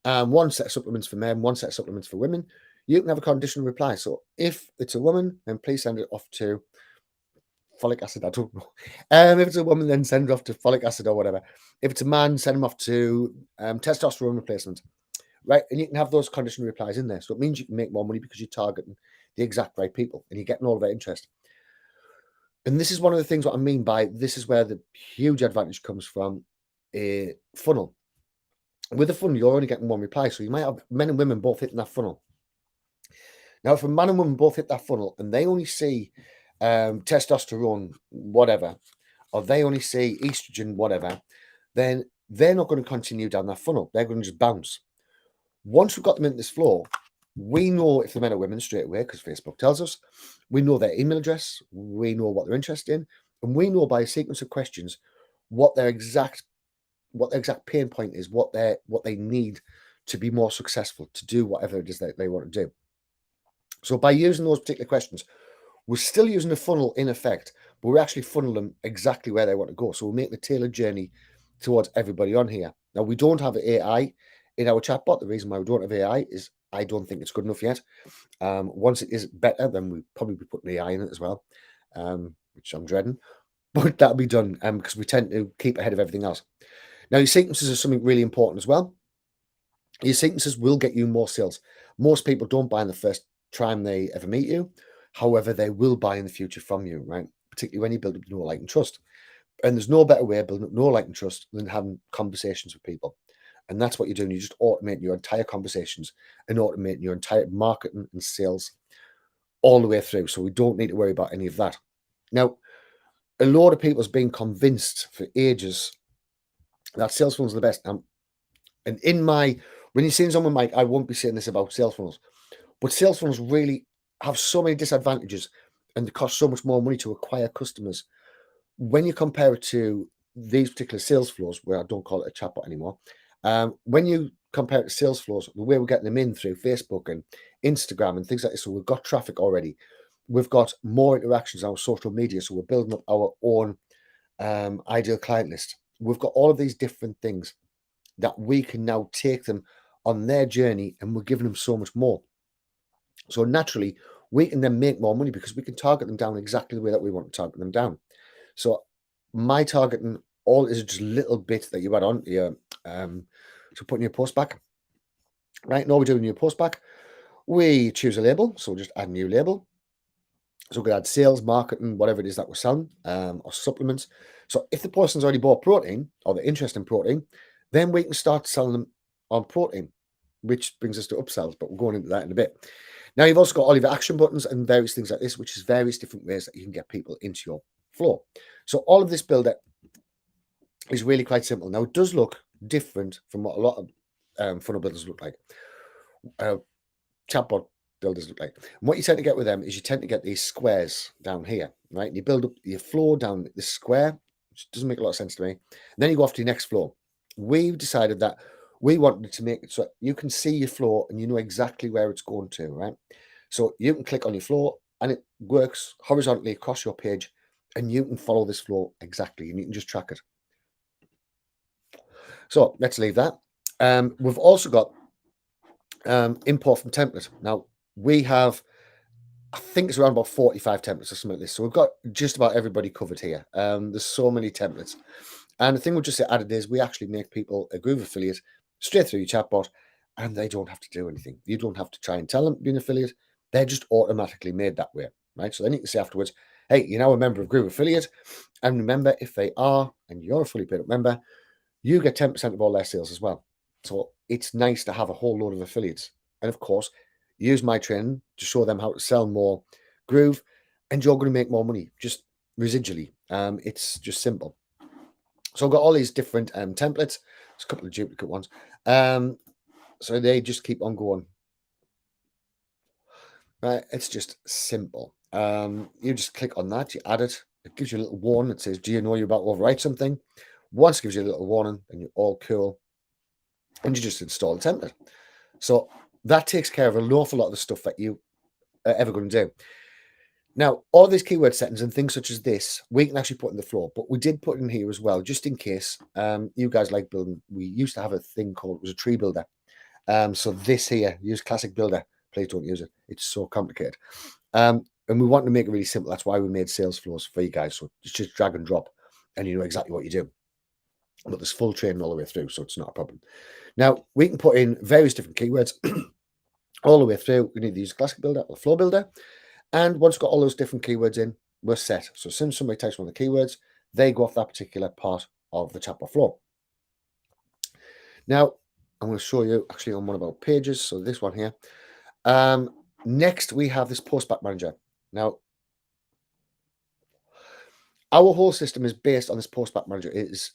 One set of supplements for men, one set of supplements for women. you can have a conditional reply. So if it's a woman, then please send it off to folic acid. I don't know. If it's a woman, then send it off to folic acid or whatever. If it's a man, send them off to testosterone replacement. Right, and you can have those conditional replies in there. So it means you can make more money because you're targeting the exact right people and you're getting all of their interest. And this is one of the things what I mean by this is where the huge advantage comes from a funnel. With a funnel, you're only getting one reply. So you might have men and women both hitting that funnel. Now, if a man and woman both hit that funnel and they only see testosterone, whatever, or they only see estrogen, whatever, then they're not going to continue down that funnel. They're going to just bounce. Once we've got them in this flow, we know if they're men or women straight away because Facebook tells us. We know their email address. We know what they're interested in. And we know by a sequence of questions what their exact pain point is, what they need to be more successful, to do whatever it is that they want to do. So by using those particular questions, we're still using a funnel in effect, but we're actually funneling them exactly where they want to go. So we'll make the tailored journey towards everybody on here. Now, we don't have AI in our chatbot. The reason why we don't have AI is I don't think it's good enough yet. Once it is better, then we'll probably be putting AI in it as well, which I'm dreading. But that'll be done because we tend to keep ahead of everything else. Now, your sequences are something really important as well. Your sequences will get you more sales. Most people don't buy in the first time they ever meet you. However, they will buy in the future from you, right? Particularly when you build up know, like, and trust. And there's no better way of building up know, like, and trust than having conversations with people. And that's what you're doing. You just automate your entire conversations and automate your entire marketing and sales all the way through. So we don't need to worry about any of that. Now, a lot of people has been convinced for ages that sales funnels are the best. And when you're seeing someone, Mike, I won't be saying this about sales funnels, but sales funnels really have so many disadvantages and they cost so much more money to acquire customers. When you compare it to these particular sales flows, where I don't call it a chatbot anymore, when you compare it to sales flows, the way we're getting them in through Facebook and Instagram and things like this, so we've got traffic already. We've got more interactions on our social media, so we're building up our own ideal client list. We've got all of these different things that we can now take them on their journey, and we're giving them so much more. So naturally, we can then make more money because we can target them down exactly the way that we want to target them down. So my targeting all is just a little bit that you add on your so putting your post back. Right now we're doing your post back. We choose a label, so we'll just add a new label. So we could add sales, marketing, whatever it is that we're selling, or supplements. So if the person's already bought protein or they're interested in protein, then we can start selling them on protein, which brings us to upsells, but we're going into that in a bit. Now, you've also got all of your action buttons and various things like this, which is various different ways that you can get people into your flow. So all of this builder is really quite simple. Now, it does look different from what a lot of funnel builders look like. Chatbot builders look like. And what you tend to get with them is you tend to get these squares down here, right? And you build up your flow down this square, which doesn't make a lot of sense to me. And then you go off to your next flow. We've decided that we wanted to make it so you can see your flow and you know exactly where it's going to, right? So you can click on your flow and it works horizontally across your page and you can follow this flow exactly and you can just track it. So let's leave that. We've also got import from template. Now we have, I think it's around about 45 templates or something like this. So we've got just about everybody covered here. There's so many templates. And the thing we'll just added is we actually make people a Groove affiliate straight through your chatbot and they don't have to do anything. You don't have to try and tell them to be an affiliate. They're just automatically made that way, right? So then you can say afterwards, hey, you're now a member of Groove affiliate. And remember, if they are, and you're a fully paid up member, you get 10% of all their sales as well. So it's nice to have a whole load of affiliates. And of course, use my training to show them how to sell more Groove and you're going to make more money just residually. It's just simple. So I've got all these different templates. There's a couple of duplicate ones. So they just keep on going. Right, it's just simple. You just click on that, you add it. It gives you a little warning. It says, do you know you're about to overwrite something? Once it gives you a little warning, then you're all cool. And you just install the template. So that takes care of an awful lot of the stuff that you are ever going to do. Now, all these keyword settings and things such as this, we can actually put in the floor, but we did put in here as well, just in case you guys like building. We used to have a thing called, it was a tree builder. So this here, use classic builder, Please don't use it. It's so complicated. And we want to make it really simple. That's why we made sales flows for you guys. So it's just drag and drop and you know exactly what you do. But there's full training all the way through, so it's not a problem. Now, we can put in various different keywords all the way through. We need to use Classic Builder or Flow Builder. And once we've got all those different keywords in, we're set. So as soon as somebody types one of the keywords, they go off that particular part of the chatbot flow. Now, I'm going to show you actually on one of our pages. So this one here. Next, we have this Postback Manager. Now, our whole system is based on this Postback Manager. It is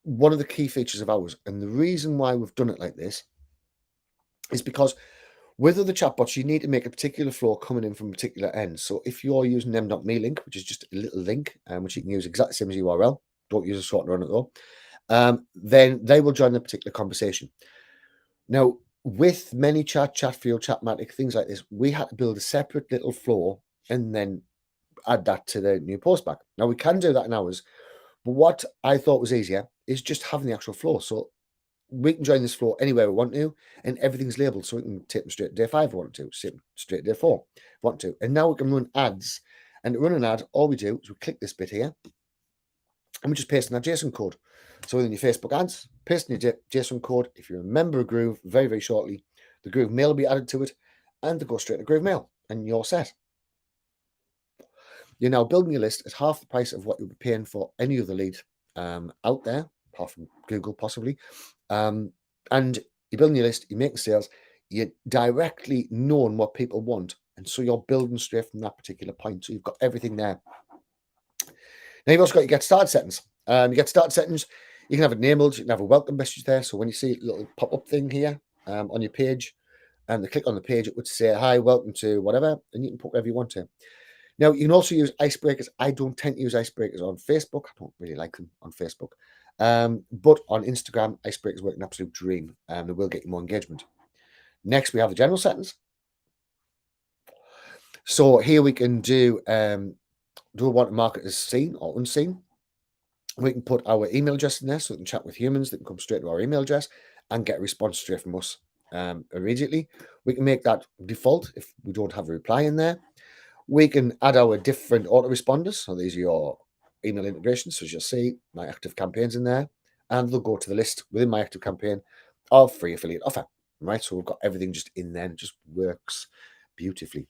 one of the key features of ours. And the reason why we've done it like this is because with other chatbots, you need to make a particular flow coming in from a particular end. So if you're using m.me link, which is just a little link, which you can use exactly the same as URL, don't use a shortener on it though, then they will join the particular conversation. Now, with ManyChat, Chatfield, Chatmatic, things like this, we had to build a separate little flow and then add that to the new Postback. Now, we can do that in ours, but what I thought was easier is just having the actual flow. So we can join this flow anywhere we want to, and everything's labeled. So we can take them straight to day 5 if we want to, straight to day 4 if we want to. And now we can run ads. And to run an ad, all we do is we click this bit here, and we just paste in our JSON code. So within your Facebook ads, paste in your JSON code. If you remember a Groove, very, very shortly, the Groove mail will be added to it, and they go straight to Groove mail, and you're set. You're now building your list at half the price of what you'll be paying for any other lead out there, apart from Google possibly. And you're building your list, you're making sales, you're directly knowing what people want. And so you're building straight from that particular point. So you've got everything there. Now you've also got your get started settings. You get started settings, you can have it enabled, you can have a welcome message there. So when you see a little pop-up thing here on your page, and they click on the page, it would say, hi, welcome to whatever, and you can put whatever you want to. Now, you can also use icebreakers. I don't tend to use icebreakers on Facebook. I don't really like them on Facebook. But on Instagram, icebreakers work an absolute dream. They will get you more engagement. Next, we have the general settings. So here we can do we want to mark it as seen or unseen. We can put our email address in there so we can chat with humans. They can come straight to our email address and get a response straight from us immediately. We can make that default if we don't have a reply in there. We can add our different autoresponders. So these are your email integrations. So as you'll see, my active campaigns in there, and they'll go to the list within my active campaign of free affiliate offer, right? So we've got everything just in there and it just works beautifully.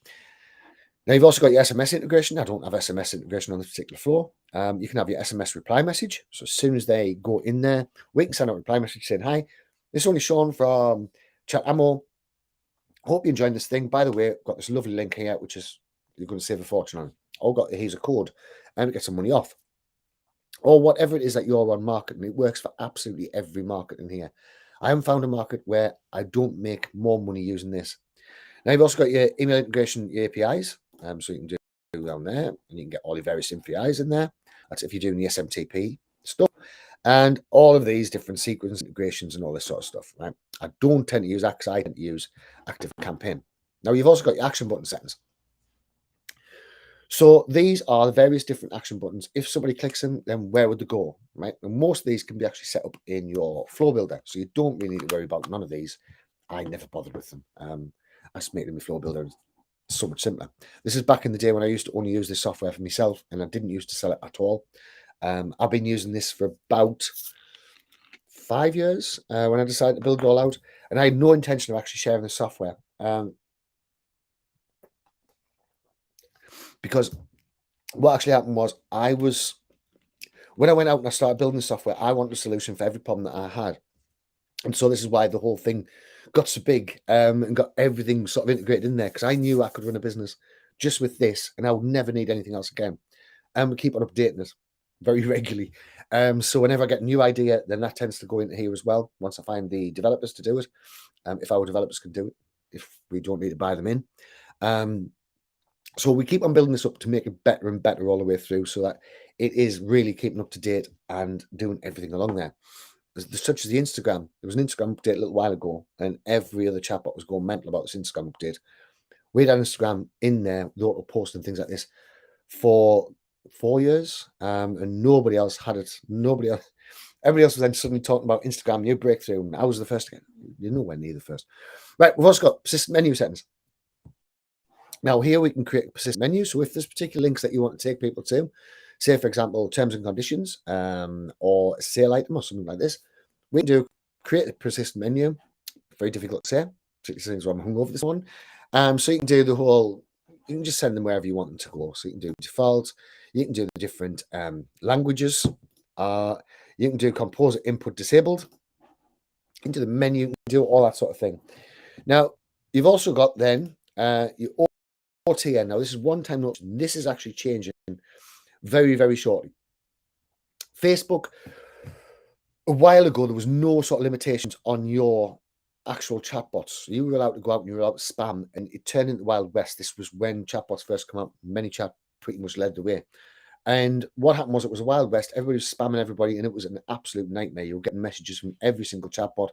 Now you've also got your SMS integration. I don't have SMS integration on this particular floor. You can have your SMS reply message. So as soon as they go in there, we can send out a reply message saying, hi, this is only Sean from Chat Ammo. Hope you're enjoying this thing. By the way, I've got this lovely link here, which is you're going to save a fortune on. Here's a code and get some money off. Or whatever it is that you're on marketing. It works for absolutely every market in here. I haven't found a market where I don't make more money using this. Now you've also got your email integration, your APIs. So you can do down there and you can get all your various APIs in there. That's if you're doing the SMTP stuff. And all of these different sequence integrations and all this sort of stuff, right? I don't tend to use Axe, I tend to use Active Campaign. Now you've also got your action button settings. So these are the various different action buttons. If somebody clicks them, then where would they go, right? And most of these can be actually set up in your flow builder. So you don't really need to worry about none of these. I never bothered with them. I just make them in flow builder. It's so much simpler. This is back in the day when I used to only use this software for myself and I didn't used to sell it at all. I've been using this for about 5 years when I decided to build it all out. And I had no intention of actually sharing the software. Because what actually happened was when I went out and I started building the software, I wanted a solution for every problem that I had. And so this is why the whole thing got so big and got everything sort of integrated in there because I knew I could run a business just with this and I would never need anything else again. And we keep on updating it very regularly. So whenever I get a new idea, then that tends to go into here as well once I find the developers to do it. If our developers can do it, if we don't need to buy them in. So we keep on building this up to make it better and better all the way through so that it is really keeping up to date and doing everything along there. Such as the Instagram. There was an Instagram update a little while ago and every other chatbot was going mental about this Instagram update. We had Instagram in there, the auto post and things like this for 4 years and nobody else had it. Everybody else was then suddenly talking about Instagram, new breakthrough. And I was the first again. You're nowhere near the first. Right, we've also got persistent menu settings. Now here we can create a persist menu. So if there's particular links that you want to take people to, say for example, terms and conditions, or a sale item or something like this, we can do create a persist menu. Very difficult to say, particularly since I'm hungover this one. So you can do the whole, you can just send them wherever you want them to go. So you can do default, you can do the different languages, you can do composer input disabled, you can do the menu, you can do all that sort of thing. Now, you've also got then your OTN. Now, this is one-time notice. This is actually changing very, very shortly. Facebook, a while ago, there was no sort of limitations on your actual chatbots. You were allowed to go out and you were allowed to spam, and it turned into Wild West. This was when chatbots first come out. ManyChat pretty much led the way. And what happened was it was a Wild West. Everybody was spamming everybody, and it was an absolute nightmare. You were getting messages from every single chatbot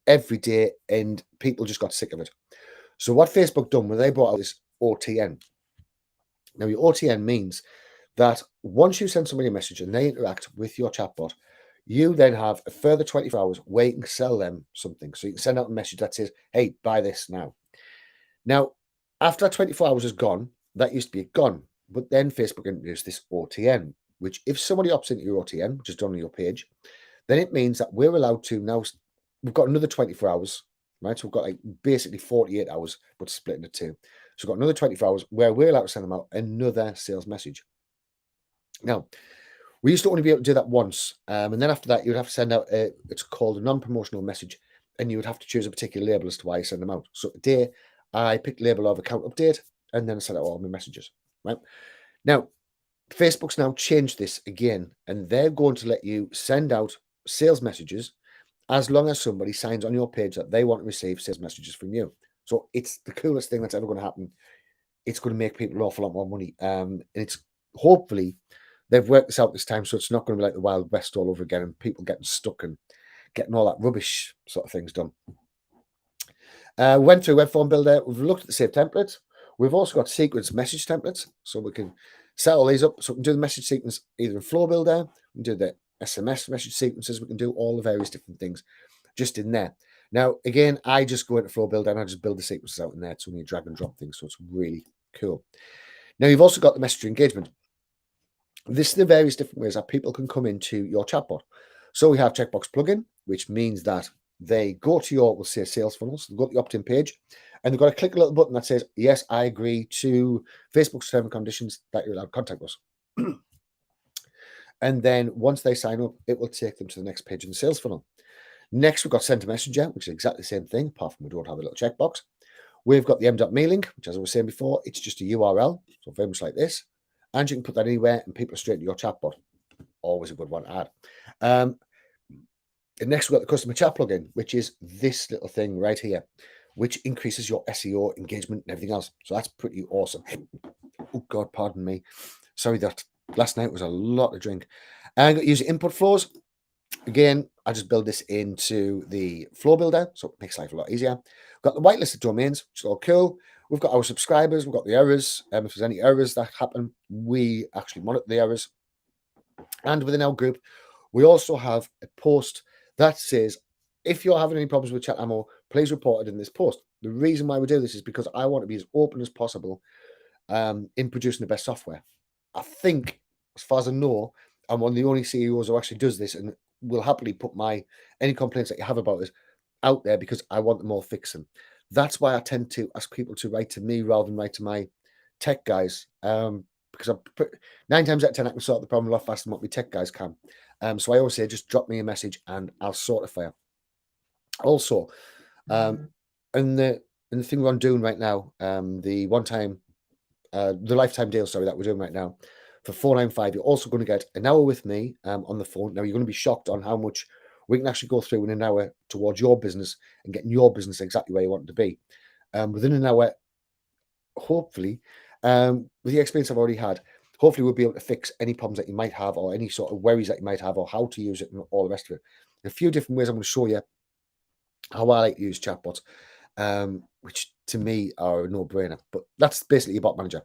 every day, and people just got sick of it. So what Facebook done when they brought out this OTN. Now, your OTN means that once you send somebody a message and they interact with your chatbot, you then have a further 24 hours where you can sell them something. So you can send out a message that says, hey, buy this now. Now, after that 24 hours is gone, that used to be gone. But then Facebook introduced this OTN, which if somebody opts into your OTN, which is done on your page, then it means that we're allowed to now, we've got another 24 hours, right? So we've got like basically 48 hours, but split into two. So we've got another 24 hours where we're allowed to send them out another sales message. Now, we used to only be able to do that once. And then after that, you would have to send out it's called a non-promotional message, and you would have to choose a particular label as to why you send them out. So today, I picked label of account update, and then I sent out all my messages, right? Now, Facebook's now changed this again, and they're going to let you send out sales messages as long as somebody signs on your page that they want to receive sales messages from you. So it's the coolest thing that's ever going to happen. It's going to make people an awful lot more money. And it's hopefully they've worked this out this time, so it's not going to be like the Wild West all over again and people getting stuck and getting all that rubbish sort of things done. Went through web form builder. We've looked at the save templates. We've also got sequence message templates, so we can set all these up. So we can do the message sequence either in Flow Builder, we can do the SMS message sequences, we can do all the various different things just in there. Now, again, I just go into Flow Builder and I just build the sequences out in there. It's only a drag and drop thing, so it's really cool. Now, you've also got the messenger engagement. This is the various different ways that people can come into your chatbot. So we have checkbox plugin, which means that they go to your, we'll say, sales funnels, they go to the opt-in page, and they've got to click a little button that says, yes, I agree to Facebook's terms and conditions that you're allowed to contact us. And then once they sign up, it will take them to the next page in the sales funnel. Next, we've got send to messenger, which is exactly the same thing, apart from we don't have a little checkbox. We've got the m.me link, which, as I was saying before, it's just a URL, so very much like this. And you can put that anywhere and people are straight to your chatbot. Always a good one to add. And next, we've got the customer chat plugin, which is this little thing right here, which increases your SEO engagement and everything else. So that's pretty awesome. Oh, God, pardon me. Sorry, that last night was a lot of drink. And use input flows. Again, I just build this into the flow builder, so it makes life a lot easier. We've got the whitelisted domains, which is all cool. We've got our subscribers, we've got the errors. If there's any errors that happen, we actually monitor the errors. And within our group, we also have a post that says, if you're having any problems with chat ammo, please report it in this post. The reason why we do this is because I want to be as open as possible in producing the best software. I think, as far as I know, I'm one of the only CEOs who actually does this and will happily put any complaints that you have about it out there because I want them all fixing. That's why I tend to ask people to write to me rather than write to my tech guys. Because 9 times out of 10, I can sort the problem a lot faster than what my tech guys can. So I always say, just drop me a message and I'll sort it for you. Also, and the thing I'm doing right now, the lifetime deal, that we're doing right now, for $495, you're also going to get an hour with me on the phone. Now, you're going to be shocked on how much we can actually go through in an hour towards your business and getting your business exactly where you want it to be. Within an hour, hopefully, with the experience I've already had, hopefully we'll be able to fix any problems that you might have or any sort of worries that you might have or how to use it and all the rest of it. A few different ways I'm going to show you how I like to use chatbots, which to me are a no-brainer. But that's basically your bot manager.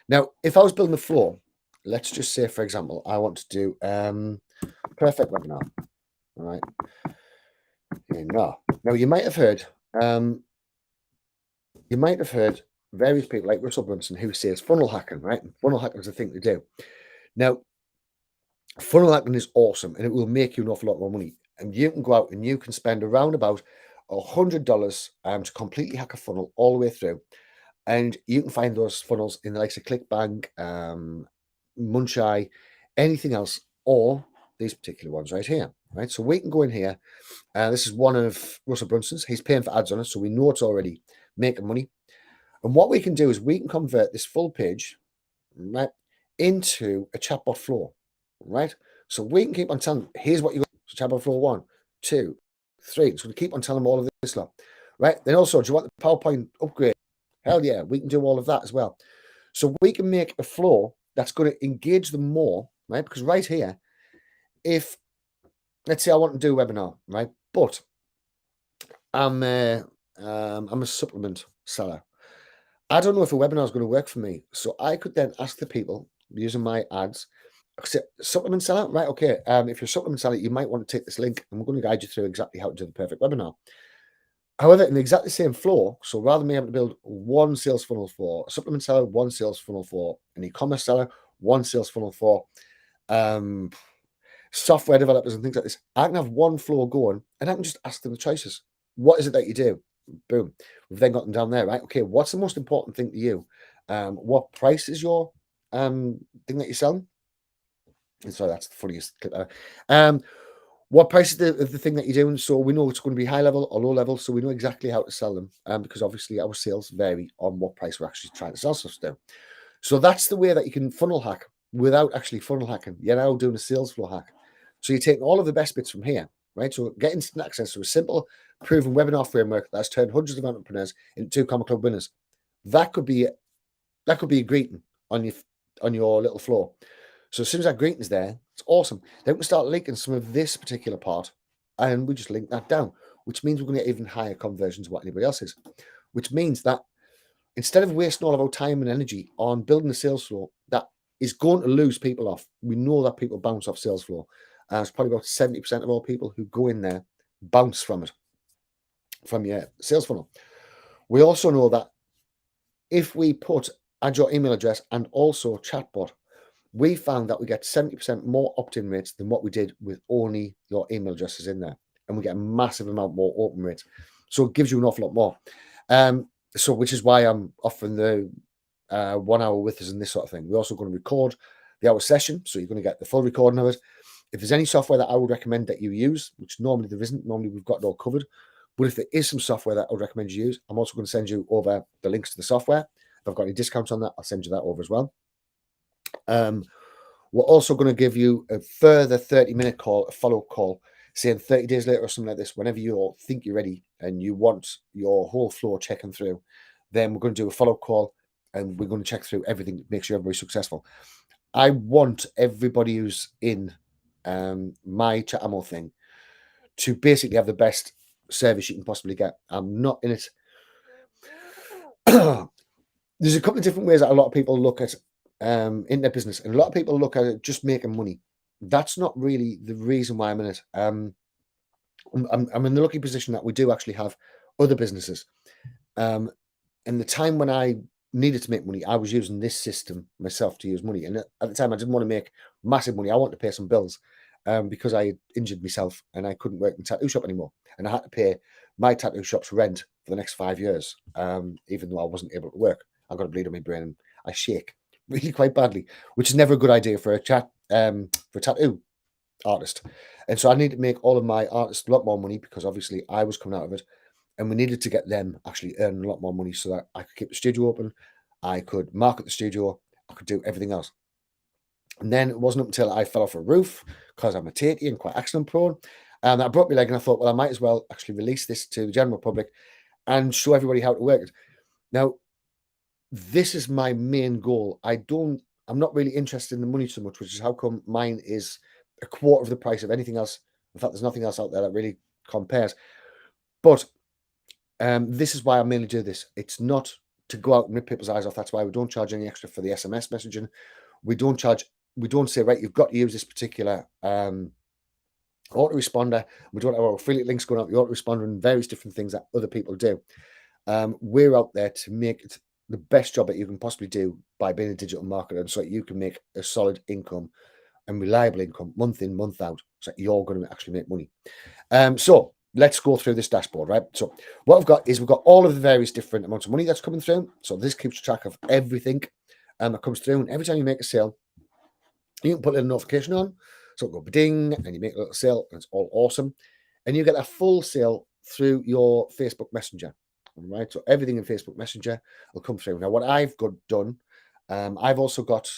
Now, if I was building the flow, let's just say, for example, I want to do perfect webinar. All right. Now you might have heard various people like Russell Brunson who says funnel hacking, right? Funnel hacking is a thing to do. Now, funnel hacking is awesome and it will make you an awful lot more money. And you can go out and you can spend around about $100 to completely hack a funnel all the way through. And you can find those funnels in the likes of ClickBank, Munchai, anything else, or these particular ones right here, right? So we can go in here. This is one of Russell Brunson's. He's paying for ads on it, so we know it's already making money. And what we can do is we can convert this full page, right, into a chatbot flow, right? So we can keep on telling, here's what you got. So chatbot flow 1, 2, 3. So we keep on telling them all of this lot, right? Then also, do you want the PowerPoint upgrade? Hell yeah, we can do all of that as well. So we can make a flow that's going to engage them more, right? Because right here, if let's say I want to do a webinar, right? But I'm a supplement seller. I don't know if a webinar is going to work for me. So I could then ask the people using my ads, supplement seller, right? Okay. If you're a supplement seller, you might want to take this link and we're going to guide you through exactly how to do the perfect webinar. However, in the exactly same flow, so rather than me having to build one sales funnel for a supplement seller, one sales funnel for an e-commerce seller, one sales funnel for software developers and things like this, I can have one flow going and I can just ask them the choices. What is it that you do? Boom. We've then got them down there, right? Okay, what's the most important thing to you? What price is your thing that you're selling? And sorry, that's the funniest clip ever. What price is the thing that you're doing? So we know it's going to be high level or low level, so we know exactly how to sell them. Because obviously our sales vary on what price we're actually trying to sell stuff to. So that's the way that you can funnel hack without actually funnel hacking. You're now doing a sales flow hack. So you're taking all of the best bits from here, right? So get instant access to a simple, proven webinar framework that's turned hundreds of entrepreneurs into 2 Comma Club winners. That could be a greeting on your little flow. So as soon as that greeting's there, it's awesome. Then we start linking some of this particular part, and we just link that down, which means we're going to get even higher conversions than what anybody else is. Which means that instead of wasting all of our time and energy on building a sales flow that is going to lose people off, we know that people bounce off sales flow. It's probably about 70% of all people who go in there bounce from it, from your sales funnel. We also know that if we add your email address and also chatbot, we found that we get 70% more opt-in rates than what we did with only your email addresses in there. And we get a massive amount more open rates. So it gives you an awful lot more. So which is why I'm offering the 1 hour with us and this sort of thing. We're also going to record the hour session. So you're going to get the full recording of it. If there's any software that I would recommend that you use, which normally there isn't, normally we've got it all covered. But if there is some software that I would recommend you use, I'm also going to send you over the links to the software. If I've got any discounts on that, I'll send you that over as well. We're also going to give you a further 30-minute call, a follow-up call, saying 30 days later or something like this, whenever you think you're ready and you want your whole flow checking through, then we're going to do a follow-up call and we're going to check through everything to make sure everybody's successful. I want everybody who's in my Chat Ammo thing to basically have the best service you can possibly get. I'm not in it. There's a couple of different ways that a lot of people look at internet business, and a lot of people look at it just making money. That's not really the reason why I'm in it. I'm in the lucky position that we do actually have other businesses. In the time when I needed to make money, I was using this system myself to use money. And at the time, I didn't want to make massive money. I wanted to pay some bills because I had injured myself and I couldn't work in the tattoo shop anymore. And I had to pay my tattoo shop's rent for the next 5 years, even though I wasn't able to work. I've got a bleed on my brain and I shake really quite badly, which is never a good idea for a tattoo artist. And so I need to make all of my artists a lot more money because obviously I was coming out of it. And we needed to get them actually earning a lot more money so that I could keep the studio open, I could market the studio, I could do everything else. And then it wasn't up until I fell off a roof because I'm a tatey and quite accident prone. And that broke my leg and I thought, well, I might as well actually release this to the general public and show everybody how to work it. Now, this is my main goal. I'm not really interested in the money so much, which is how come mine is a quarter of the price of anything else. In fact, there's nothing else out there that really compares. But this is why I mainly do this. It's not to go out and rip people's eyes off. That's why we don't charge any extra for the SMS messaging. We don't say, right, you've got to use this particular autoresponder. We don't have our affiliate links going out the autoresponder and various different things that other people do. We're out there to make it the best job that you can possibly do by being a digital marketer, and so that you can make a solid income and reliable income month in, month out, so that you're going to actually make money. So let's go through this dashboard, right? So what we've got is we've got all of the various different amounts of money that's coming through. So this keeps track of everything that comes through. And every time you make a sale, you can put a little notification on. So it'll go ding, and you make a little sale, and it's all awesome. And you get a full sale through your Facebook Messenger, right? So everything in Facebook Messenger will come through. Now, what I've got done, I've also got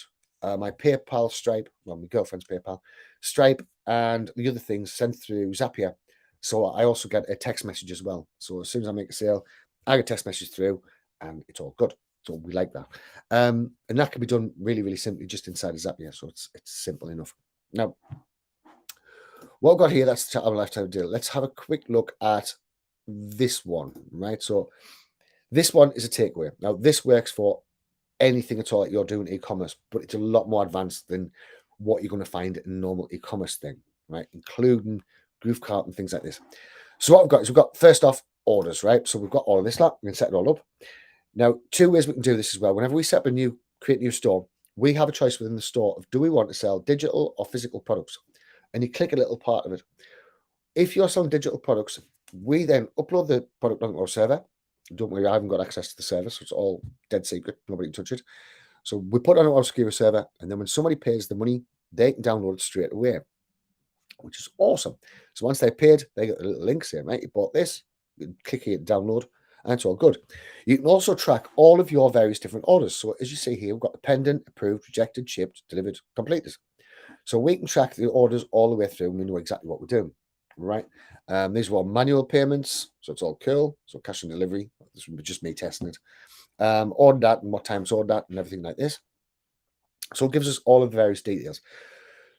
my PayPal, Stripe, well, my girlfriend's PayPal, Stripe, and the other things sent through Zapier. So I also get a text message as well. So as soon as I make a sale, I get a text message through, and it's all good. So we like that. And that can be done really, really simply just inside of Zapier. So it's simple enough. Now, what I've got here, that's the Chatbot Lifetime Deal. Let's have a quick look at this one, right? So this one is a takeaway. Now, this works for anything at all that you're doing e-commerce, but it's a lot more advanced than what you're going to find in a normal e-commerce thing, right? Including Groove Cart and things like this. So what we've got is we've got, first off, orders, right? So we've got all of this lot. We can set it all up. Now, two ways we can do this as well. Whenever we set up create a new store, we have a choice within the store of, do we want to sell digital or physical products? And you click a little part of it. If you're selling digital products, we then upload the product onto our server. Don't worry, I haven't got access to the server, so it's all dead secret. Nobody can touch it. So we put it on our secure server, and then when somebody pays the money, they can download it straight away, which is awesome. So once they're paid, they get a little link saying, right, you bought this, you click here, download, and it's all good. You can also track all of your various different orders. So as you see here, we've got the pending, approved, rejected, shipped, delivered, completed. So we can track the orders all the way through, and we know exactly what we're doing, right? These were manual payments, so it's all cool. So cash and delivery, this would be just me testing it. Ordered that and what time's ordered that and everything like this. So it gives us all of the various details.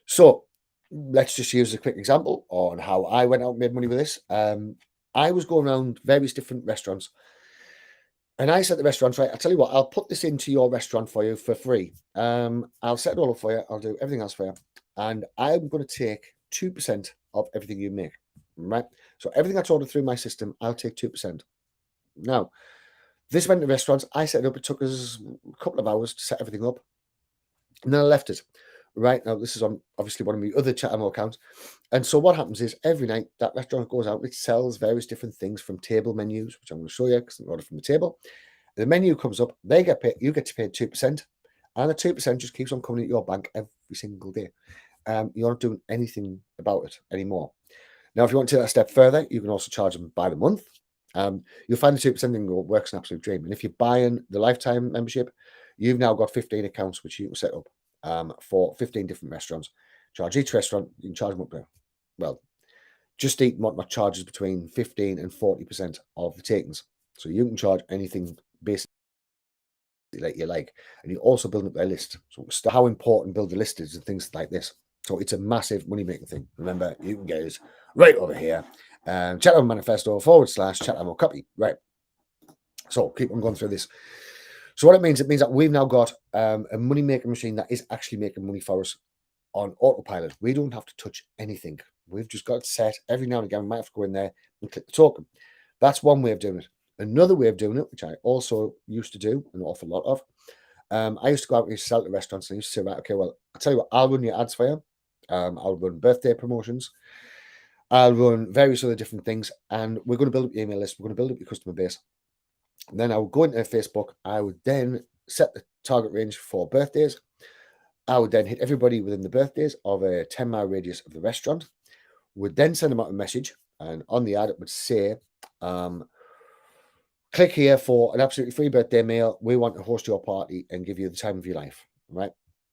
So let's just use a quick example on how I went out and made money with this. I was going around various different restaurants, and I said to the restaurants, right, I'll tell you what, I'll put this into your restaurant for you for free. I'll set it all up for you. I'll do everything else for you. And I'm going to take 2% of everything you make, right? So everything that's ordered through my system, I'll take 2%. Now, this went to restaurants. I set it up. It took us a couple of hours to set everything up. And then I left it. Right now, this is on obviously one of my other Chatbot accounts. And so what happens is every night that restaurant goes out, it sells various different things from table menus, which I'm going to show you because I ordered from the table. The menu comes up, they get paid, you get to pay 2%, and the 2% just keeps on coming into your bank every single day. You're not doing anything about it anymore. Now, if you want to take that a step further, you can also charge them by the month. You'll find the 2% thing works an absolute dream. And if you're buying the lifetime membership, you've now got 15 accounts which you can set up for 15 different restaurants. Charge each restaurant, you can charge them up there. Well, Just Eat what charges between 15 and 40% of the takings. So you can charge anything basically that you like. And you also build up their list. So how important build a list is and things like this. So it's a massive money-making thing. Remember, you can get it right over here. Chatbot Manifesto / Chatbot Copy. Right. So keep on going through this. So what it means that we've now got a money-making machine that is actually making money for us on autopilot. We don't have to touch anything. We've just got it set. Every now and again, we might have to go in there and click the token. That's one way of doing it. Another way of doing it, which I also used to do an awful lot of, I used to go out and sell to restaurants, and I used to say, right, okay, well, I'll tell you what, I'll run your ads for you. I'll run birthday promotions. I'll run various other different things, and we're going to build up your email list. We're going to build up your customer base. And then I would go into Facebook. I would then set the target range for birthdays. I would then hit everybody within the birthdays of a 10-mile radius of the restaurant. Would then send them out a message, and on the ad it would say, click here for an absolutely free birthday mail. We want to host your party and give you the time of your life, right?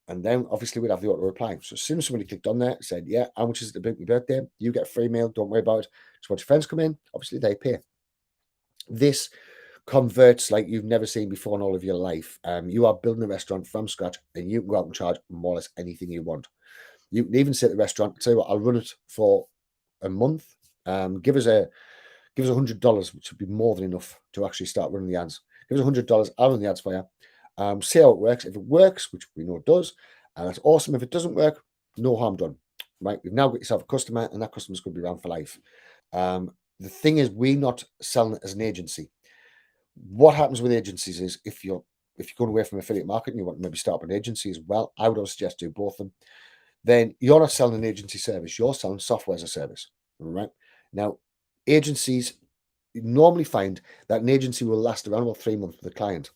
And then obviously we'd have the auto reply. So as soon as somebody clicked on there, said, yeah, how much is it to book your birthday? You get a free mail. Don't worry about it. So once your friends come in, obviously they pay. This converts like you've never seen before in all of your life. You are building a restaurant from scratch, and you can go out and charge more or less anything you want. You can even say to the restaurant, tell you what, I'll run it for a month. Give us $100, which would be more than enough to actually start running the ads. Give us $100, I'll run the ads for you. See how it works. If it works, which we know it does, that's awesome. If it doesn't work, no harm done. Right? You've now got yourself a customer, and that customer's going to be around for life. The thing is, we're not selling it as an agency. What happens with agencies is if you're if you're going away from affiliate marketing, you want to maybe start up an agency as well, I would also suggest do both of them. Then you're not selling an agency service, you're selling software as a service, right? Now, agencies normally find that an agency will last around about 3 months with a client.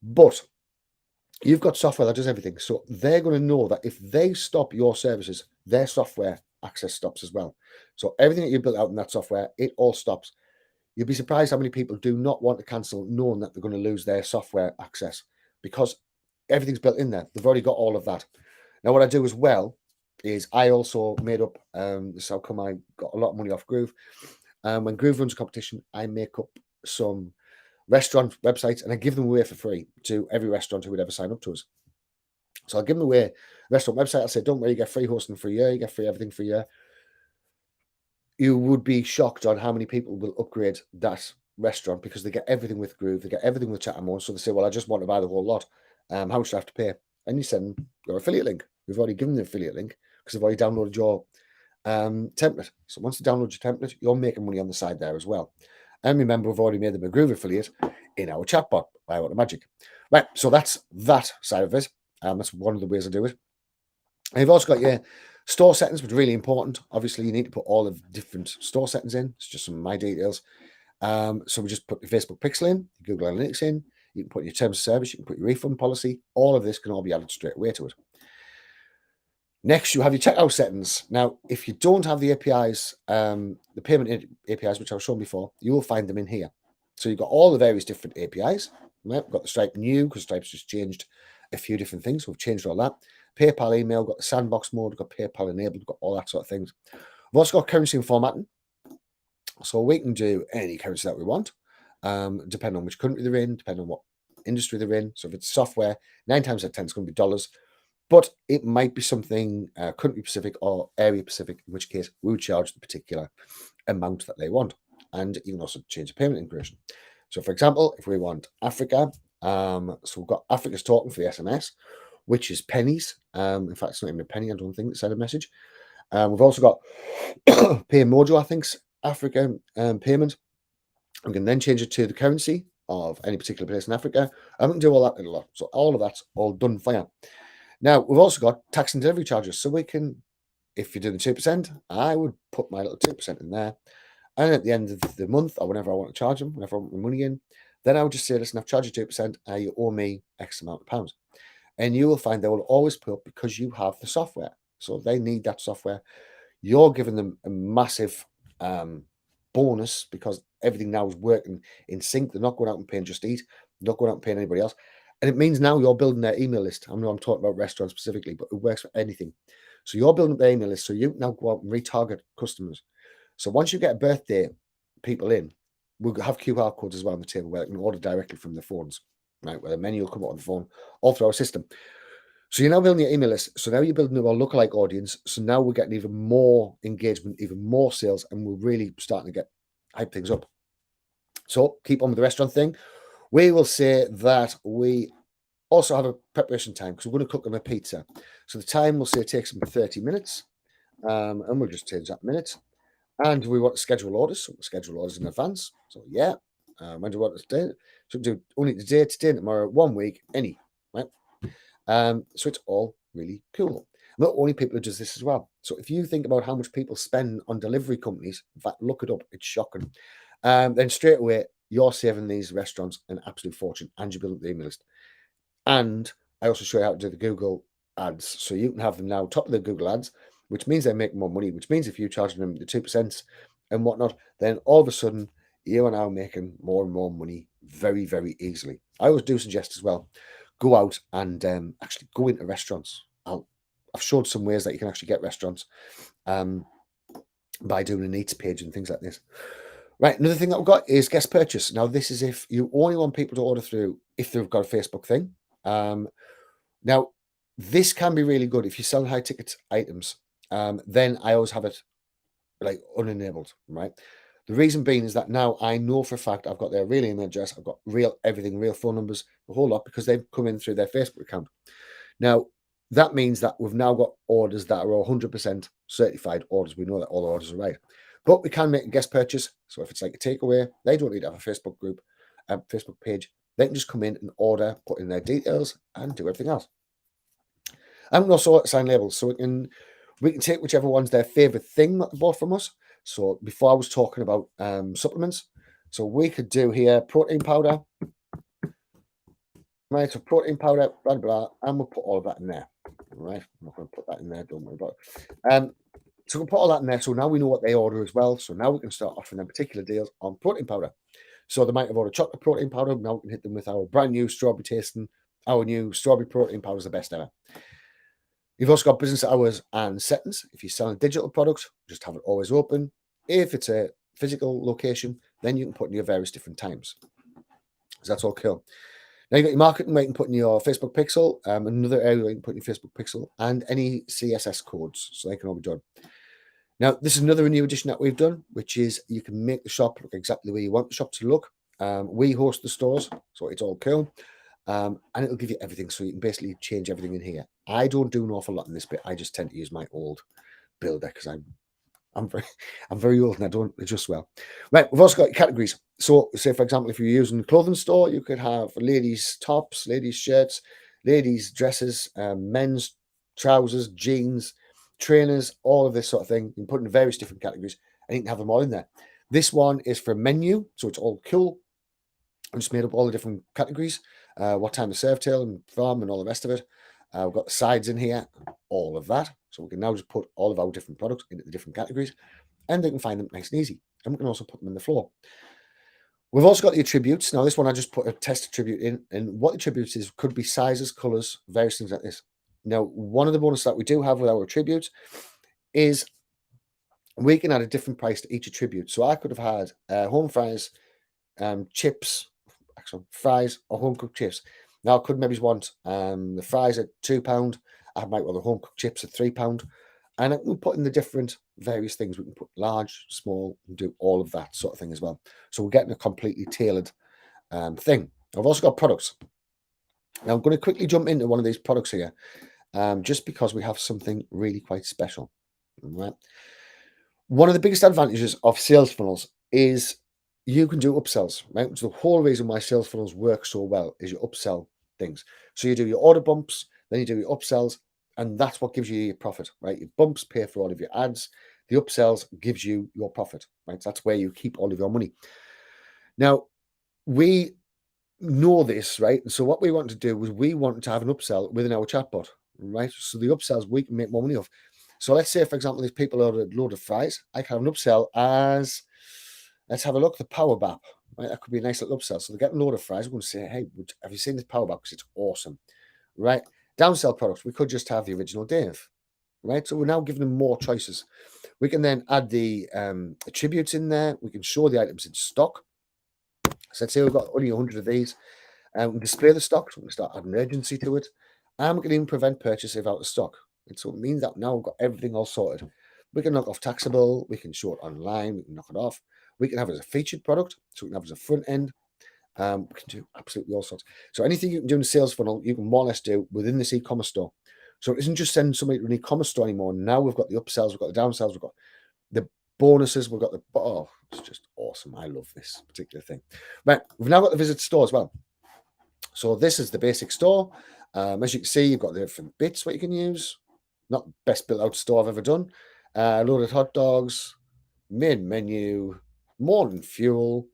But you've got software that does everything. So they're going to know that if they stop your services, their software access stops as well. So everything that you built out in that software, it all stops. You'll be surprised how many people do not want to cancel knowing that they're going to lose their software access because everything's built in there. They've already got all of that. Now, what I do as well is I also made up, this is how come I got a lot of money off Groove. When Groove runs a competition, I make up some restaurant websites and I give them away for free to every restaurant who would ever sign up to us. So I'll give them away a restaurant website. I'll say, don't worry, you get free hosting for a year, you get free everything for a year. You would be shocked on how many people will upgrade that restaurant because they get everything with Groove, they get everything with Chatbot. So they say, well, I just want to buy the whole lot. How much do I have to pay? And you send them your affiliate link. We've already given them the affiliate link because they've already downloaded your template. So once they download your template, you're making money on the side there as well. And remember, we've already made them a Groove affiliate in our chatbot by Automagic. Right, so that's that side of it. That's one of the ways I do it. And you've also got your store settings, which are really important. Obviously, you need to put all of the different store settings in. It's just some of my details. So we just put your Facebook pixel in, your Google Analytics in. You can put your terms of service. You can put your refund policy. All of this can all be added straight away to it. Next, you have your checkout settings. Now, if you don't have the APIs, the payment APIs, which I was shown before, you will find them in here. So you've got all the various different APIs. Right? We've got the Stripe new because Stripe's just changed a few different things. So we've changed all that. PayPal email, we've got the sandbox mode, we've got PayPal enabled, we've got all that sort of things. We've also got currency and formatting. So we can do any currency that we want, depending on which country they're in, depending on what industry they're in. So if it's software, 9 times out of 10 it's going to be dollars. But it might be something country specific or area specific, in which case we would charge the particular amount that they want. And you can also change the payment integration. So for example, if we want Africa, so we've got Africa's token for the SMS, which is pennies. In fact, it's not even a penny, I don't think, it's sent a message. We've also got Pay Mojo, I think's Africa payment. We can then change it to the currency of any particular place in Africa. And we can do all that in a lot. So all of that's all done for you. Now, we've also got tax and delivery charges. So we can, if you're doing the 2%, I would put my little 2% in there. And at the end of the month, or whenever I want to charge them, whenever I want my money in, then I would just say, listen, I've charged you 2%, you owe me X amount of pounds. And you will find they will always pay up because you have the software. So they need that software. You're giving them a massive bonus because everything now is working in sync. They're not going out and paying Just Eat. They're not going out and paying anybody else. And it means now you're building their email list. I know I'm talking about restaurants specifically, but it works for anything. So you're building their email list. So you now go out and retarget customers. So once you get a birthday people in, we'll have QR codes as well on the table where they can order directly from their phones, right? Where the menu will come out on the phone all through our system. So you're now building your email list. So now you're building a lookalike audience. So now we're getting even more engagement, even more sales, and we're really starting to hype things up. So keep on with the restaurant thing. We will say that we also have a preparation time because we're going to cook them a pizza. So the time we'll say takes them 30 minutes. And we'll just change that minute. And we want to schedule orders. So we'll schedule orders in advance. So yeah. When do we want to stay? So we'll do only today, tomorrow, 1 week, any, right? So it's all really cool. Not only people who does this as well. So if you think about how much people spend on delivery companies, in fact, look it up, it's shocking. Then straight away, you're saving these restaurants an absolute fortune and you build up the email list. And I also show you how to do the Google ads. So you can have them now top of the Google ads, which means they make more money, which means if you're charging them the 2% and whatnot, then all of a sudden you are now making more and more money very, very easily. I always do suggest as well, go out and actually go into restaurants. I've showed some ways that you can actually get restaurants by doing a needs page and things like this. Right, another thing that we've got is guest purchase. Now, this is if you only want people to order through if they've got a Facebook thing. Now, this can be really good if you sell high ticket items. Then I always have it like unenabled, right? The reason being is that now I know for a fact I've got their real email address, I've got everything, real phone numbers, the whole lot, because they've come in through their Facebook account. Now, that means that we've now got orders that are 100% certified orders. We know that all orders are right. But we can make a guest purchase. So if it's like a takeaway, they don't need to have a Facebook group, a Facebook page. they can just come in and order, put in their details, and do everything else. And we can also assign labels, so we can take whichever one's their favorite thing that they bought from us. So before I was talking about supplements, so we could do here protein powder, right? So protein powder, blah blah, and we'll put all of that in there, right? I'm not going to put that in there. Don't worry about it. So we'll put all that in there. So now we know what they order as well. So now we can start offering them particular deals on protein powder. So they might have ordered chocolate protein powder. Now we can hit them with our brand new strawberry tasting. Our new strawberry protein powder is the best ever. You've also got business hours and settings. If you're selling digital products, just have it always open. If it's a physical location, then you can put in your various different times. So that's all cool. Now you've got your marketing where you can put in your Facebook pixel, another area where you can put in your Facebook pixel, and any CSS codes, so they can all be done. Now, this is another new addition that we've done, which is you can make the shop look exactly the way you want the shop to look. We host the stores, so it's all cool. And it'll give you everything, so you can basically change everything in here. I don't do an awful lot in this bit. I just tend to use my old builder because I'm very old and I don't adjust well. Right, we've also got categories. So, say for example, if you're using a clothing store, you could have ladies' tops, ladies' shirts, ladies' dresses, men's trousers, jeans, trainers, all of this sort of thing. You can put in various different categories and you can have them all in there. This one is for a menu, so it's all cool. I just made up all the different categories, what time to serve till and from and all the rest of it. We've got the sides in here, all of that. So we can now just put all of our different products into the different categories and they can find them nice and easy. And we can also put them in the floor. We've also got the attributes. Now, this one I just put a test attribute in, and what attributes is could be sizes, colors, various things like this. Now, one of the bonuses that we do have with our attributes is we can add a different price to each attribute. So I could have had home fries, chips, actually fries or home cooked chips. Now I could maybe want the fries at £2. I might want the home cooked chips at £3. And we'll put in the different various things. We can put large, small, and do all of that sort of thing as well. So we're getting a completely tailored thing. I've also got products. Now I'm going to quickly jump into one of these products here, just because we have something really quite special. Right. One of the biggest advantages of sales funnels is you can do upsells, right? Which is the whole reason why sales funnels work so well is you upsell things. So you do your order bumps, then you do your upsells, and that's what gives you your profit, right? Your bumps pay for all of your ads. The upsells gives you your profit, right? So that's where you keep all of your money. Now, we know this, right? And so what we want to do was we want to have an upsell within our chatbot, right? So the upsells we can make more money off. So let's say, for example, if people order a load of fries, I can have an upsell as, let's have a look, the Power Bap, right? That could be a nice little upsell. So they get a load of fries. We're going to say, hey, have you seen this Power Bap? Because it's awesome, right? Downsell products, we could just have the original Dave, right? So we're now giving them more choices. We can then add the attributes in there. We can show the items in stock. So let's say we've got only 100 of these. We can display the stock, so we can start adding urgency to it. And we can even prevent purchase if out of stock. And so it means that now we've got everything all sorted. We can knock off taxable. We can show it online. We can knock it off. We can have it as a featured product. So we can have it as a front end. We can do absolutely all sorts. So anything you can do in a sales funnel, you can more or less do within this e-commerce store. So it isn't just sending somebody to an e-commerce store anymore. Now we've got the upsells, we've got the downsells, we've got the bonuses, we've got the, oh, it's just awesome. I love this particular thing. Right, we've now got the visit store as well. So this is the basic store. As you can see, you've got the different bits what you can use. Not best built out store I've ever done. Loaded hot dogs, main menu, morning fuel,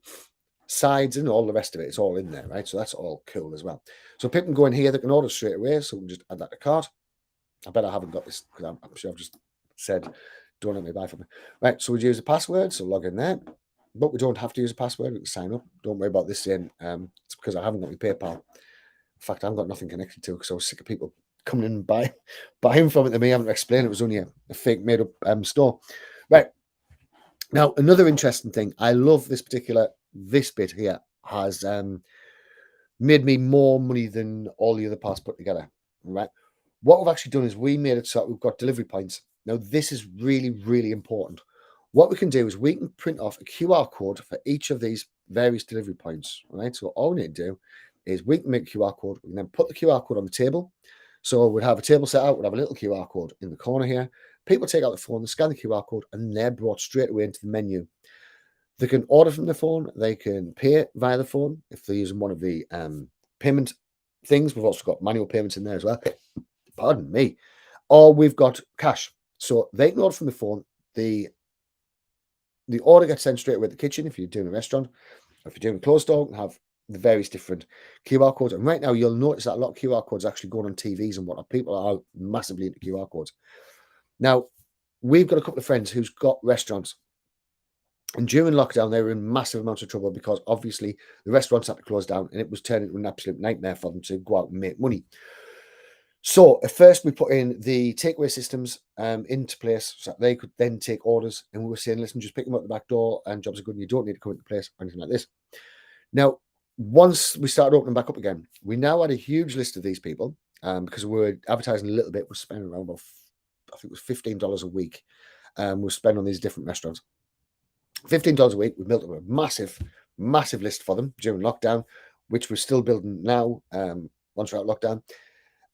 sides, and all the rest of it. It's all in there, right? So that's all cool as well. So people can go in here, they can order straight away. So we can just add that to cart. I bet I haven't got this because I'm sure I've just said, don't let me buy from me. Right, so we use a password, so log in there. But we don't have to use a password, we can sign up. Don't worry about this saying it's because I haven't got my PayPal. In fact, I haven't got nothing connected to because I was sick of people coming in and buying from it to me, having to explain it was only a fake made up store. Right. Now, another interesting thing, I love this bit here has made me more money than all the other parts put together. Right. What we've actually done is we made it so that we've got delivery points. Now, this is really, really important. What we can do is we can print off a QR code for each of these various delivery points, right? So all we need to do is we can make a QR code. We can then put the QR code on the table. So we'd have a table set out. We'd have a little QR code in the corner here. People take out the phone, they scan the QR code, and they're brought straight away into the menu. They can order from the phone. They can pay via the phone if they're using one of the payment things. We've also got manual payments in there as well. Pardon me. Or we've got cash. So they can order from the phone. The order gets sent straight away to the kitchen if you're doing a restaurant. Or if you're doing a closed store, and have the various different QR codes. And right now, you'll notice that a lot of QR codes are actually going on TVs and whatnot. People are massively into QR codes. Now, we've got a couple of friends who's got restaurants. And during lockdown, they were in massive amounts of trouble because obviously the restaurants had to close down and it was turning into an absolute nightmare for them to go out and make money. So at first we put in the takeaway systems into place so that they could then take orders. And we were saying, listen, just pick them up the back door and jobs are good and you don't need to come into place or anything like this. Now, once we started opening back up again, we now had a huge list of these people because we were advertising a little bit. We're spending around about, I think it was $15 a week. We're spending on these different restaurants. $15 a week. We built up a massive, massive list for them during lockdown, which we're still building now once we're out of lockdown.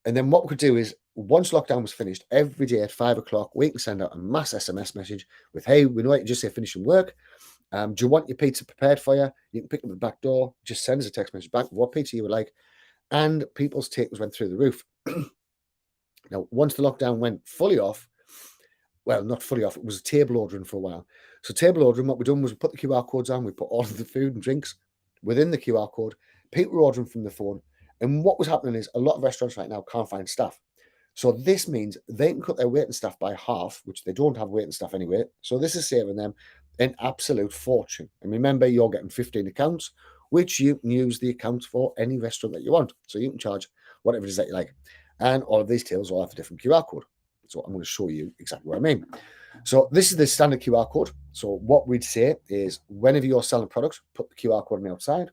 And then what we could do is, once lockdown was finished, every day at 5 o'clock, we can send out a mass SMS message with, hey, we know you just say finishing work. Do you want your pizza prepared for you? You can pick them at the back door. Just send us a text message back with what pizza you would like. And people's takings went through the roof. Now, once the lockdown went fully off, well, not fully off, it was table ordering for a while. So table ordering, what we done was we put the QR codes on, we put all of the food and drinks within the QR code. People were ordering from the phone. And what was happening is a lot of restaurants right now can't find staff. So this means they can cut their waiting staff by half, which they don't have waiting staff anyway. So this is saving them an absolute fortune. And remember, you're getting 15 accounts, which you can use the accounts for any restaurant that you want. So you can charge whatever it is that you like. And all of these tails all have a different QR code. So I'm going to show you exactly what I mean. So this is the standard QR code. So what we'd say is whenever you're selling products, put the QR code on the outside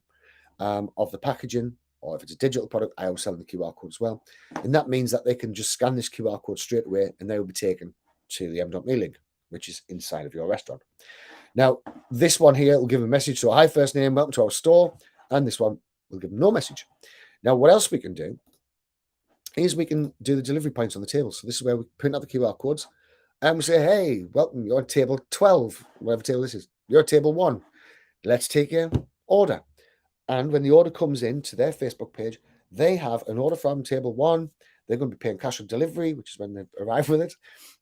of the packaging, or if it's a digital product, I always sell the QR code as well. And that means that they can just scan this QR code straight away and they will be taken to the m.me link, which is inside of your restaurant. Now, this one here will give a message. So, hi, first name, welcome to our store. And this one will give no message. Now, what else we can do is we can do the delivery points on the table. So this is where we print out the QR codes and we say, hey, welcome, you're at table 12, whatever table this is. You're at table 1. Let's take your order. And when the order comes in to their Facebook page, they have an order from table 1. They're going to be paying cash on delivery, which is when they arrive with it.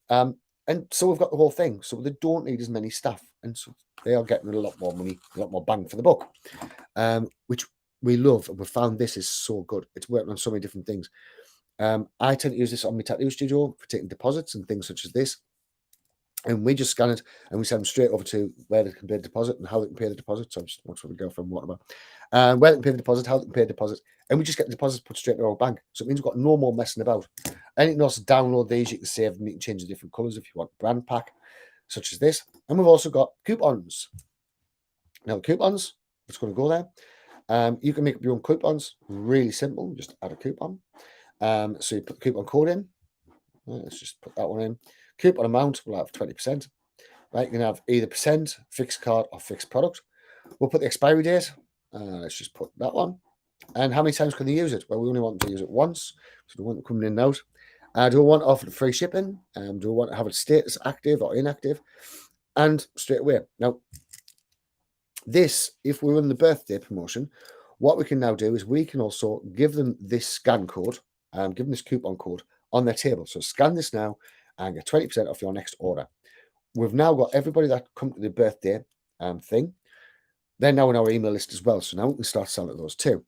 And so we've got the whole thing. So they don't need as many staff. And so they are getting a lot more money, a lot more bang for the buck, which we love. And we found this is so good. It's working on so many different things. I tend to use this on my tattoo studio for taking deposits and things such as this. And we just scan it and we send them straight over to where they can pay the deposit and how they can pay the deposit. So I'm just watch where we go from whatever. Where they can pay the deposit, how they can pay the deposit. And we just get the deposits put straight in our bank. So it means we've got no more messing about. And you can also download these. You can save them. You can change the different colours if you want brand pack, such as this. And we've also got coupons. Now, the coupons, it's going to go there. You can make up your own coupons. Really simple. Just add a coupon. So you put the coupon code in. Let's just put that one in. Coupon amount will have 20%. Right, you can have either percent, fixed card, or fixed product. We'll put the expiry date. Let's just put that one. And how many times can they use it? Well, we only want to use it once, so we want it coming in and out. Do we want to offer free shipping? Do we want to have its status active or inactive? And straight away. Now, this, if we run the birthday promotion, what we can now do is we can also give them this scan code, give them this coupon code on their table. So scan this now and get 20% off your next order. We've now got everybody that come to the birthday thing. They're now on our email list as well. So now we can start selling those too.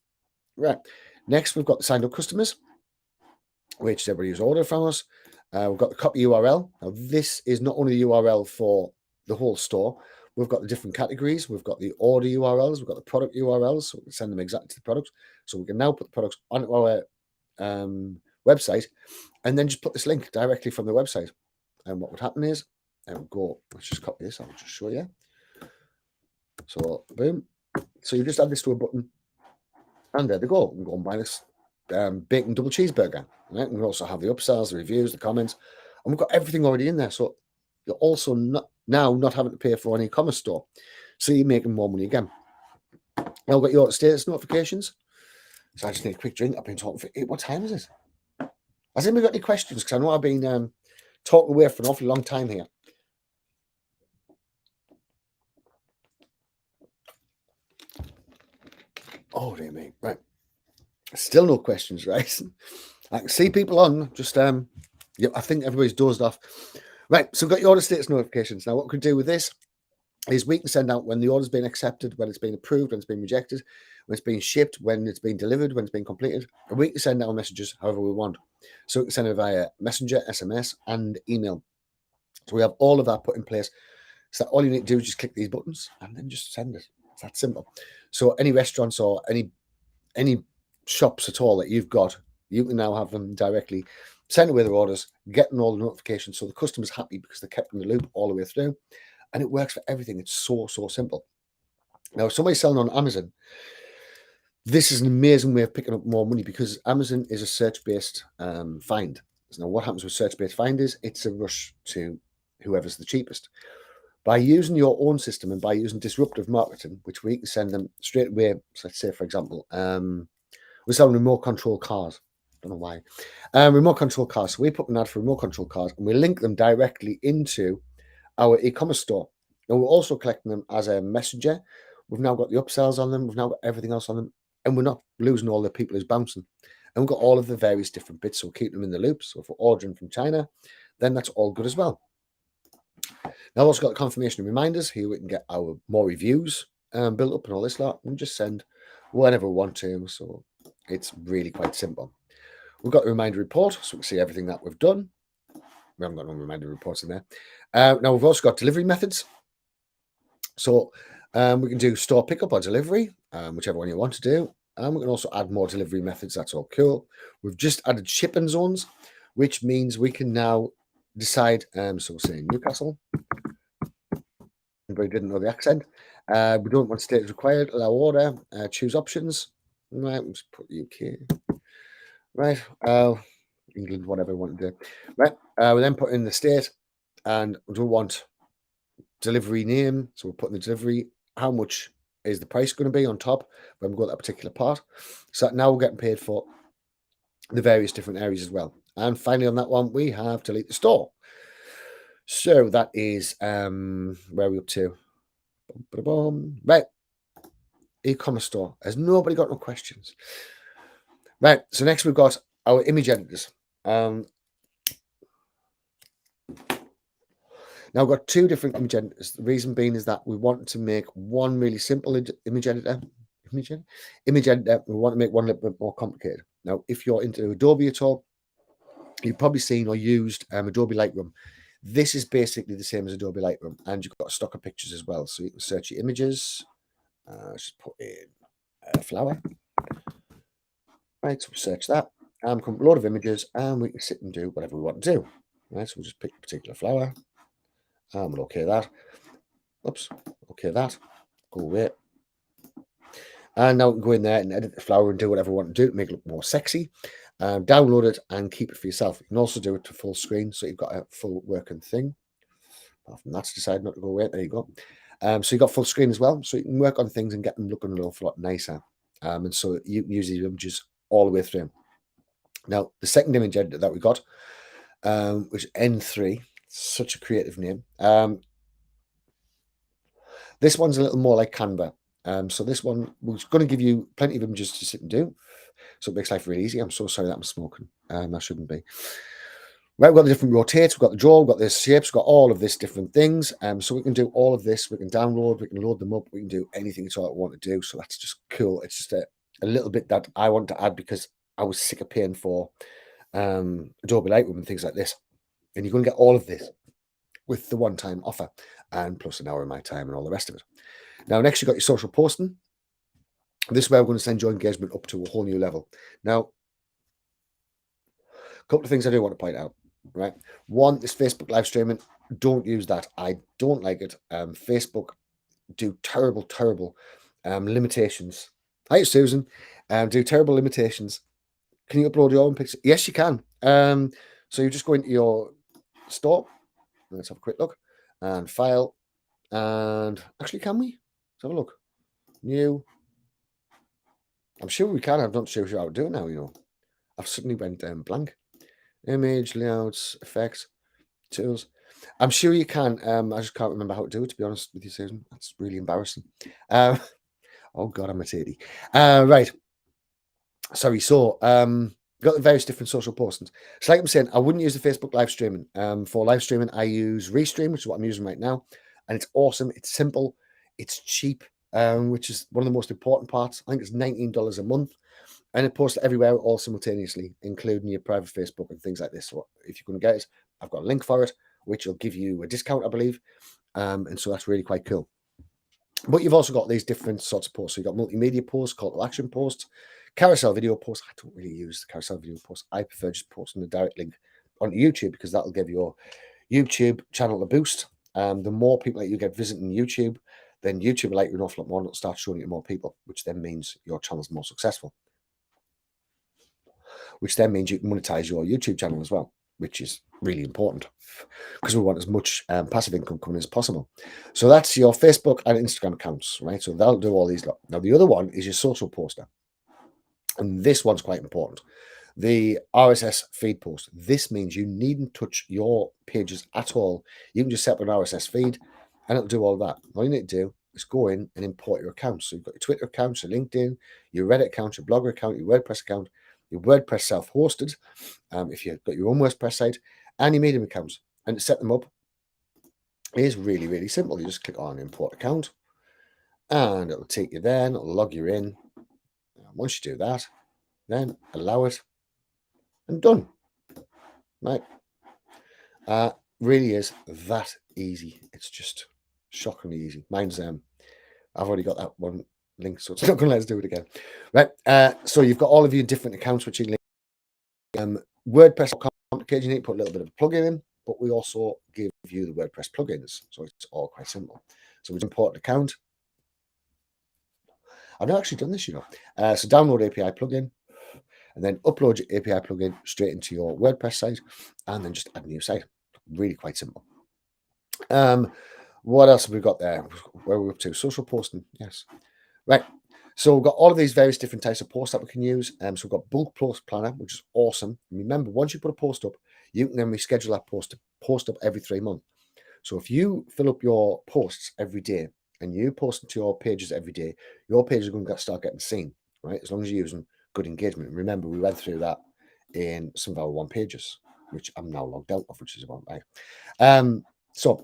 Right. Next, we've got the signed up customers, which everybody who's ordered from us. We've got the copy URL. Now, this is not only the URL for the whole store. We've got the different categories. We've got the order URLs. We've got the product URLs. So we can send them exactly to the product. So we can now put the products onto our website and then just put this link directly from the website. And what would happen is, let's just copy this. I'll just show you. So, boom. So you just add this to a button. And there they go. We can go and buy this bacon double cheeseburger. Right? We also have the upsells, the reviews, the comments. And we've got everything already in there. So you're also not having to pay for an e-commerce store. So you're making more money again. Now we've got your status notifications. So I just need a quick drink. I've been talking for what time is it? Has anybody got any questions? Because I know I've been talking away for an awfully long time here. Oh dear me. Right. Still no questions, right? I can see people on. Just yeah, I think everybody's dozed off. Right. So we've got your order status notifications. Now, what we can do with this is we can send out when the order's been accepted, when it's been approved, when it's been rejected, when it's been shipped, when it's been delivered, when it's been completed. And we can send out messages however we want. So we can send it via Messenger, SMS, and email. So we have all of that put in place. So all you need to do is just click these buttons and then just send it. It's that simple. So any restaurants or any shops at all that you've got, you can now have them directly send away their orders, getting all the notifications, so the customer's happy because they're kept in the loop all the way through, and it works for everything. It's so simple. Now, if somebody's selling on Amazon, this is an amazing way of picking up more money because Amazon is a search-based find. So now, what happens with search-based find is it's a rush to whoever's the cheapest. By using your own system and by using disruptive marketing, which we can send them straight away. So let's say, for example, we're selling remote control cars. Don't know why. Remote control cars. So we put an ad for remote control cars and we link them directly into our e-commerce store. And we're also collecting them as a messenger. We've now got the upsells on them. We've now got everything else on them. And we're not losing all the people who's bouncing. And we've got all of the various different bits. So we'll keep them in the loop. So if we're ordering from China, then that's all good as well. Now, I've also got confirmation and reminders. Here we can get our more reviews built up and all this lot. We can just send whenever we want to. So it's really quite simple. We've got a reminder report, so we can see everything that we've done. We haven't got no reminder reports in there. Now, we've also got delivery methods. So we can do store pickup or delivery, whichever one you want to do. And we can also add more delivery methods. That's all cool. We've just added shipping zones, which means we can now decide. So we'll say Newcastle. Anybody didn't know the accent. We don't want state required. Allow order. Choose options. Right, let's put UK. Right. England, whatever we want to do. Right. We then put in the state and we don't want delivery name. So we'll put in the delivery. How much is the price going to be on top when we go to that particular part? So now we're getting paid for the various different areas as well. And finally on that one, we have delete the store. So that is where are we up to? Right. E-commerce store. Has nobody got no questions? Right. So next we've got our image editors. Now I've got two different image editors. The reason being is that we want to make one really simple image editor. Image editor. We want to make one a little bit more complicated. Now, if you're into Adobe at all, you've probably seen or used Adobe Lightroom. This is basically the same as Adobe Lightroom, and you've got a stock of pictures as well. So you can search your images. Just put in a flower. Right, so we'll search that. Come up with a load of images, and we can sit and do whatever we want to do. Right, so we'll just pick a particular flower. We'll okay that. Oops, okay that. Go away. And now we can go in there and edit the flower and do whatever we want to do to make it look more sexy. Download it and keep it for yourself. You can also do it to full screen, so you've got a full working thing. Apart from that's decided not to go away. There you go. So you've got full screen as well, so you can work on things and get them looking an awful lot nicer. And so you can use these images all the way through. Now, the second image editor that we got, which is N3, such a creative name. This one's a little more like Canva. So this one was going to give you plenty of images to sit and do. So it makes life really easy. I'm so sorry that I'm smoking. I shouldn't be. Right, we've got the different rotates, we've got the draw, we've got the shapes, we've got all of this different things. So we can do all of this. We can download, we can load them up, we can do anything at all I want to do. So that's just cool. It's just a little bit that I want to add because I was sick of paying for Adobe Lightroom and things like this. And you're going to get all of this with the one-time offer and plus an hour of my time and all the rest of it. Now, next you've got your social posting. This is where we're going to send your engagement up to a whole new level. Now, a couple of things I do want to point out, right? One is Facebook live streaming. Don't use that. I don't like it. Facebook do terrible limitations. Hi, Susan. Do terrible limitations. Can you upload your own picture? Yes, you can. So you just go into your store. Let's have a quick look. And file. And actually, can we? Let's have a look. New. I'm sure we can. I'm not sure how to do it now, you know. I've suddenly went blank. Image, layouts, effects, tools. I'm sure you can. I just can't remember how to do it, to be honest with you, Susan. That's really embarrassing. Oh God, I'm a titty. Right. Sorry. So, got the various different social postings. So, like I'm saying, I wouldn't use the Facebook live streaming. For live streaming, I use Restream, which is what I'm using right now, and it's awesome. It's simple. It's cheap, which is one of the most important parts. I think it's $19 a month, and it posts everywhere all simultaneously, including your private Facebook and things like this. So, if you couldn't get it, I've got a link for it, which will give you a discount, I believe. And so that's really quite cool. But you've also got these different sorts of posts. So you've got multimedia posts, call to action posts, carousel video posts. I don't really use the carousel video posts. I prefer just posting a direct link onto YouTube because that'll give your YouTube channel a boost. The more people that you get visiting YouTube, then YouTube will like you an awful lot more and it'll start showing it to more people, which then means your channel's more successful, which then means you can monetize your YouTube channel as well, which is really important because we want as much passive income coming as possible. So that's your Facebook and Instagram accounts, right? So they'll do all these. Now, the other one is your social poster. And this one's quite important. The RSS feed post. This means you needn't touch your pages at all. You can just set up an RSS feed and it'll do all that. All you need to do is go in and import your accounts. So you've got your Twitter account, your LinkedIn, your Reddit account, your Blogger account, your WordPress account, your WordPress self-hosted, if you've got your own WordPress site, and your Medium accounts. And to set them up is really, really simple. You just click on import account and it'll take you there and it'll log you in. Once you do that, then allow it and done. Right? Really is that easy. It's just shockingly easy. Mine's I've already got that one link, so it's not going to let us do it again. Right? So you've got all of your different accounts which you can link. WordPress complicated. You need to put a little bit of a plugin in, but we also give you the WordPress plugins, so it's all quite simple. So we import an account. I've not actually done this, so download API plugin, and then upload your API plugin straight into your WordPress site, and then just add a new site. Really quite simple. What else have we got there? Where are we up to? Social posting, yes. Right. So we've got all of these various different types of posts that we can use. So we've got bulk post planner, which is awesome. And remember, once you put a post up, you can then reschedule that post to post up every 3 months. So if you fill up your posts every day and you post to your pages every day, your pages are going to start getting seen, right? As long as you're using good engagement. And remember, we went through that in some of our one pages, which I'm now logged out of, which is about right. So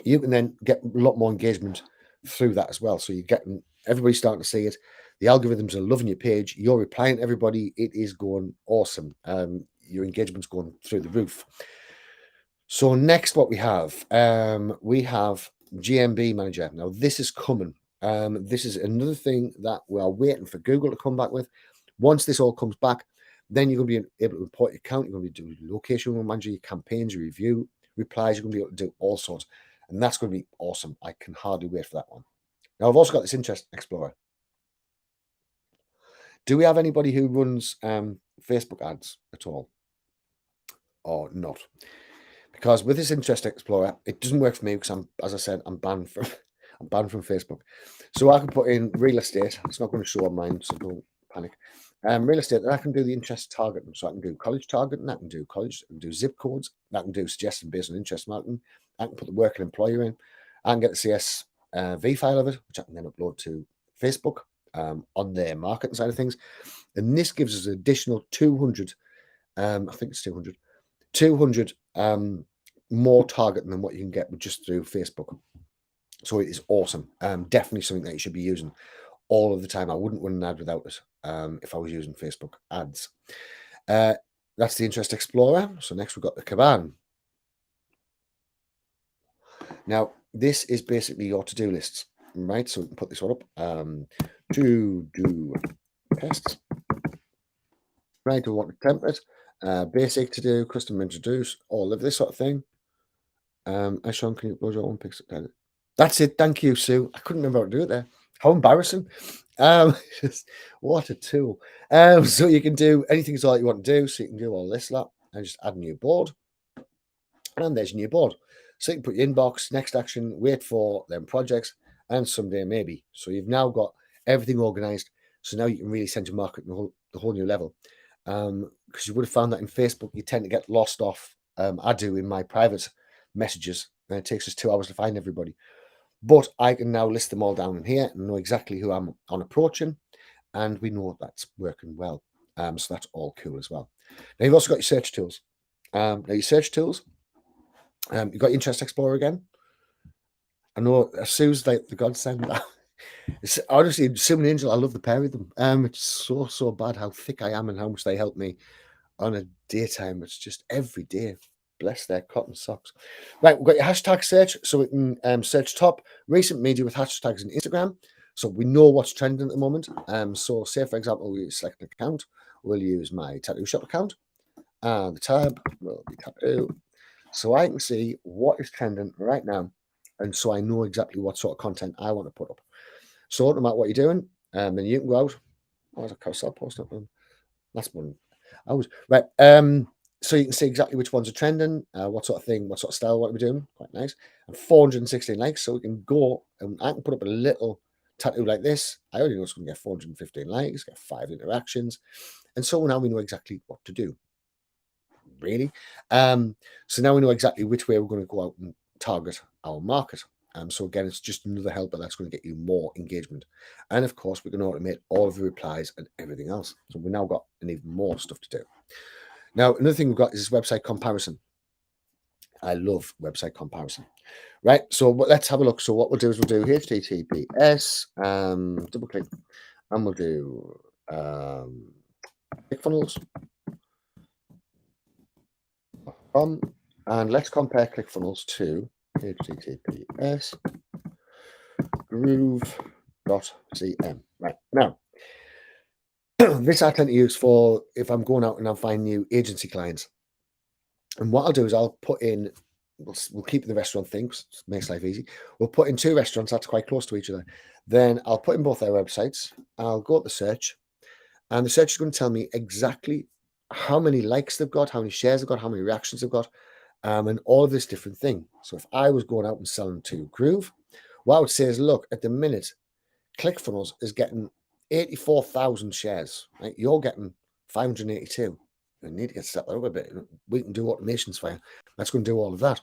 you can then get a lot more engagement through that as well. So you're getting everybody starting to see it. The algorithms are loving your page. You're replying to everybody. It is going awesome. Your engagement's going through the roof. So next, what we have GMB Manager. Now this is coming. This is another thing that we are waiting for Google to come back with. Once this all comes back, then you're going to be able to report your account. You're going to be doing location manager, your campaigns, your review, replies. You're going to be able to do all sorts. And that's going to be awesome. I can hardly wait for that one. Now, I've also got this Interest Explorer. Do we have anybody who runs Facebook ads at all? Or not? Because with this Interest Explorer, it doesn't work for me because as I said, I'm banned from Facebook. So I can put in real estate. It's not going to show on mine, so don't panic. Real estate, and I can do the interest targeting. So I can do college targeting, I can do college, I can do zip codes, I can do suggestion based on interest marketing. I can put the working employer in. I can get the CSV file of it, which I can then upload to Facebook on their marketing side of things. And this gives us an additional 200, I think it's 200 more targeting than what you can get just through Facebook. So it is awesome. Definitely something that you should be using all of the time. I wouldn't run an ad without it if I was using Facebook ads. That's the Interest Explorer. So next we've got the Kaban. Now, this is basically your to-do lists, right? So we can put this one up. To-do tests. Right, we want a template. Basic to do, custom introduce, all of this sort of thing. Sean, can you upload your own pixel? That's it. Thank you, Sue. I couldn't remember how to do it there. How embarrassing. What a tool. So you can do anything at all you want to do. So you can do all this lot and just add a new board. And there's your new board. So you can put your inbox, next action, wait for them projects, and someday maybe. So you've now got everything organized. So now you can really send your marketing the whole new level. Because you would have found that in Facebook, you tend to get lost off. I do in my private messages, and it takes us 2 hours to find everybody. but I can now list them all down in here and know exactly who I'm on approaching, and we know that's working well. So that's all cool as well. Now you've also got your search tools. Now your search tools, you've got your Interest Explorer again. I know Sue's like the godsend. It's honestly, Sue and Angel, I love the pair of them. It's so bad how thick I am and how much they help me on a daytime. It's just every day. Bless their cotton socks. Right, we've got your hashtag search, so we can search top recent media with hashtags in Instagram, so we know what's trending at the moment. So say for example, we select an account, we'll use my tattoo shop account, and the tab will be tattoo, so I can see what is trending right now, and so I know exactly what sort of content I want to put up. So no matter what you're doing, then you can go out. Oh, there's a carousel post up. That's one. I was right. So you can see exactly which ones are trending, what sort of thing, what sort of style, what we're doing. Quite nice. And 416 likes. So we can go and I can put up a little tattoo like this. I already know it's going to get 415 likes, get 5 interactions. And so now we know exactly what to do. Really. So now we know exactly which way we're going to go out and target our market. So again, it's just another helper that's going to get you more engagement. And of course, we can automate all of the replies and everything else. So we've now got an even more stuff to do. Now, another thing we've got is this website comparison. I love website comparison. Right, so let's have a look. So what we'll do is we'll do HTTPS, double click, and we'll do ClickFunnels. And let's compare ClickFunnels to HTTPS groove.cm. Right, now, this I tend to use for if I'm going out and I'm finding new agency clients. And what I'll do is I'll put in, we'll keep the restaurant thing, because it makes life easy. We'll put in 2 restaurants that's quite close to each other. Then I'll put in both their websites. I'll go to the search, and the search is going to tell me exactly how many likes they've got, how many shares they've got, how many reactions they've got, and all of this different thing. So if I was going out and selling to Groove, what I would say is, look, at the minute, ClickFunnels is getting 84,000 shares. Right? You're getting 582. We need to get set that up a bit. We can do automations for you. That's going to do all of that.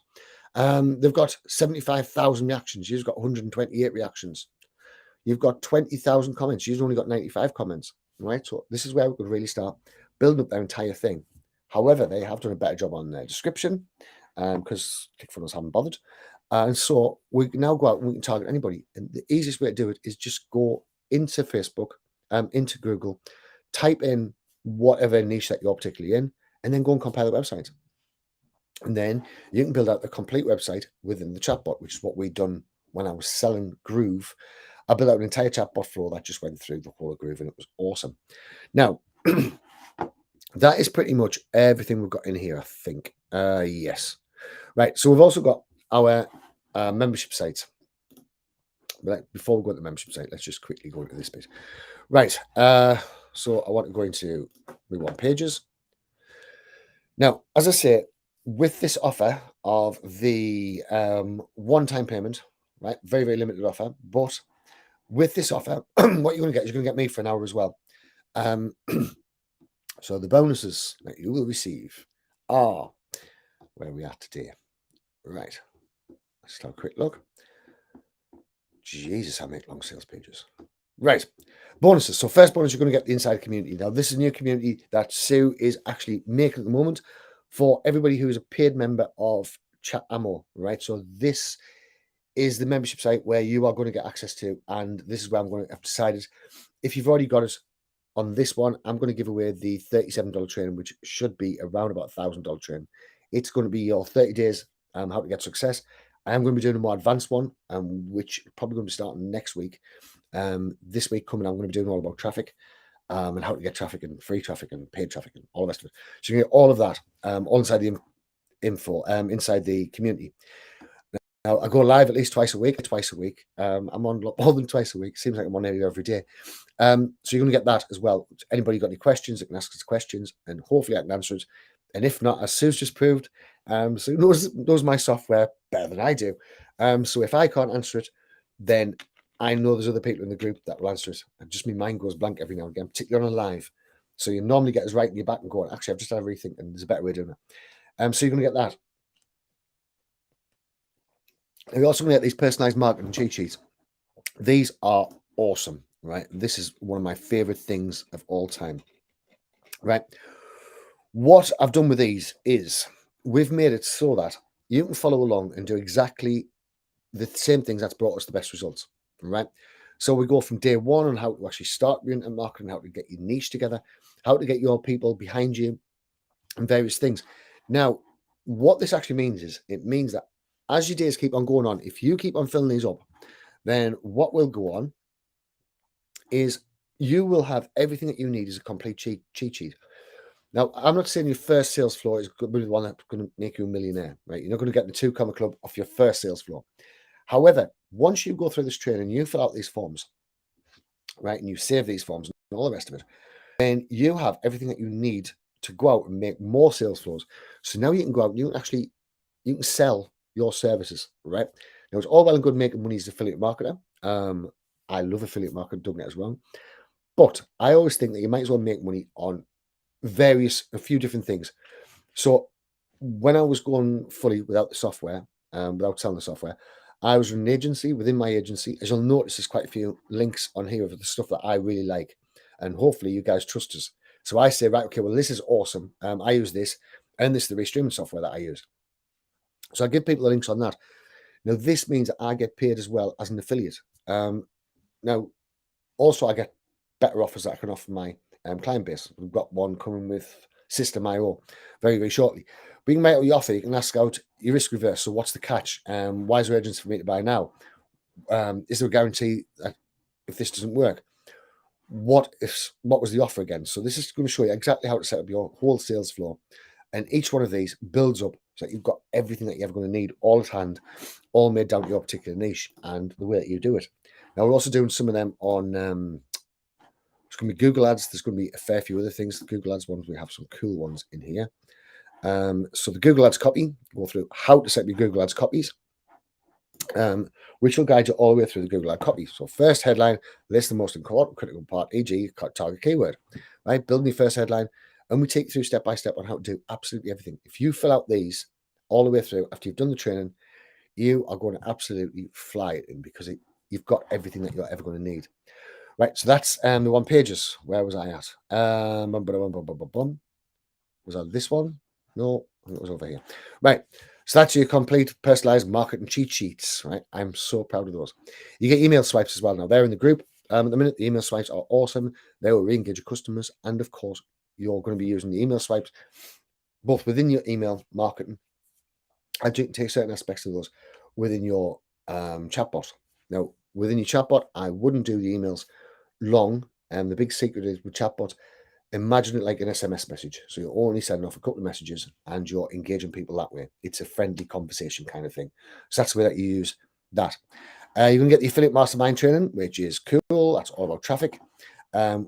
They've got 75,000 reactions. You've got 128 reactions. You've got 20,000 comments. You've only got 95 comments. Right? So this is where we could really start building up their entire thing. However, they have done a better job on their description because ClickFunnels haven't bothered. And so we can now go out and we can target anybody. And the easiest way to do it is just go into Facebook, into Google, type in whatever niche that you're particularly in, and then go and compare the website. And then you can build out the complete website within the chatbot, which is what we've done when I was selling Groove. I built out an entire chatbot flow that just went through the whole of Groove, and it was awesome. Now, that is pretty much everything we've got in here, I think. Yes. Right. So we've also got our membership site. But before we go to the membership site, let's just quickly go into this bit. Right. So I want to go into reward pages. Now, as I say, with this offer of the one-time payment, right? Very, very limited offer. But with this offer, what you're going to get is you're going to get me for an hour as well. So the bonuses that you will receive are where we are today. Right. Let's have a quick look. Jesus, I make long sales pages. Right. Bonuses. So first bonus, you're going to get the inside community. Now, this is a new community that Sue is actually making at the moment for everybody who is a paid member of Chat Ammo, right? So this is the membership site where you are going to get access to, and this is where I'm going to have decided if you've already got it on this one, I'm going to give away the $37 training, which should be around about $1,000 training. It's going to be your 30 days how to get success. I am going to be doing a more advanced one, which is probably going to be starting next week. This week coming, I'm going to be doing all about traffic and how to get traffic and free traffic and paid traffic and all the rest of it. So you can get all of that all inside the info, inside the community. Now, I go live at least twice a week. I'm on more than twice a week. Seems like I'm on nearly every day. So you're going to get that as well. Anybody got any questions, they can ask us questions, and hopefully I can answer it. And if not, as Sue's just proved, so knows my software better than I do. So if I can't answer it, then I know there's other people in the group that will answer it. And just my mind goes blank every now and again, particularly on a live. So you normally get us right in your back and going, actually, I've just had a rethink and there's a better way of doing it. So you're going to get that. And we're also going to get these personalized marketing cheat sheets. These are awesome, right? This is one of my favorite things of all time, right? What I've done with these is we've made it so that you can follow along and do exactly the same things that's brought us the best results, right? So we go from day one on how to actually start your internet marketing, how to get your niche together, how to get your people behind you, and various things. Now, what this actually means is it means that as your days keep on going on, if you keep on filling these up, then what will go on is you will have everything that you need as a complete cheat sheet. Now, I'm not saying your first sales floor is going to be the one that's going to make you a millionaire, right? You're not going to get the 2 comma club off your first sales floor. However, once you go through this training, you fill out these forms, right? And you save these forms and all the rest of it, then you have everything that you need to go out and make more sales floors. So now you can go out and you can sell your services, right? Now, it's all well and good making money as an affiliate marketer. I love affiliate marketing, don't get us wrong. But I always think that you might as well make money on a few different things. So when I was going fully without the software, without selling the software, I was an agency. Within my agency, as you'll notice, there's quite a few links on here of the stuff that I really like, and hopefully you guys trust us. So I say, right, okay, well, this is awesome. I use this, and this is the restreaming software that I use. So I give people the links on that. Now, this means that I get paid as well as an affiliate. Now, also, I get better offers that I can offer my client base. We've got one coming with System.io very, very shortly. But you can make what you offer. You can ask out your risk reverse. So what's the catch? Why is there urgency for me to buy now? Is there a guarantee that if this doesn't work, what was the offer again? So this is going to show you exactly how to set up your whole sales floor. And each one of these builds up so that you've got everything that you're ever going to need all at hand, all made down to your particular niche and the way that you do it. Now, we're also doing some of them on it's going to be Google Ads. There's going to be a fair few other things. The Google Ads ones, we have some cool ones in here. So the Google Ads copy, go through how to set up your Google Ads copies, which will guide you all the way through the Google Ad copy. So first headline, list the most important critical part, e.g. target keyword, right? Building your first headline, and we take you through step by step on how to do absolutely everything. If you fill out these all the way through after you've done the training, you are going to absolutely fly it in because you've got everything that you're ever going to need. Right, so that's the one pages. Where was I at? Was that this one? No, I think it was over here. Right, so that's your complete personalized marketing cheat sheets. Right, I'm so proud of those. You get email swipes as well. Now they're in the group. At the minute, the email swipes are awesome. They will re-engage your customers, and of course, you're going to be using the email swipes both within your email marketing. And you can take certain aspects of those within your chatbot. Now, within your chatbot, I wouldn't do the emails long. And the big secret is with chatbots, imagine it like an SMS message. So you're only sending off a couple of messages and you're engaging people that way. It's a friendly conversation kind of thing. So that's the way that you use that. You can get the affiliate mastermind training, which is cool. That's all about traffic.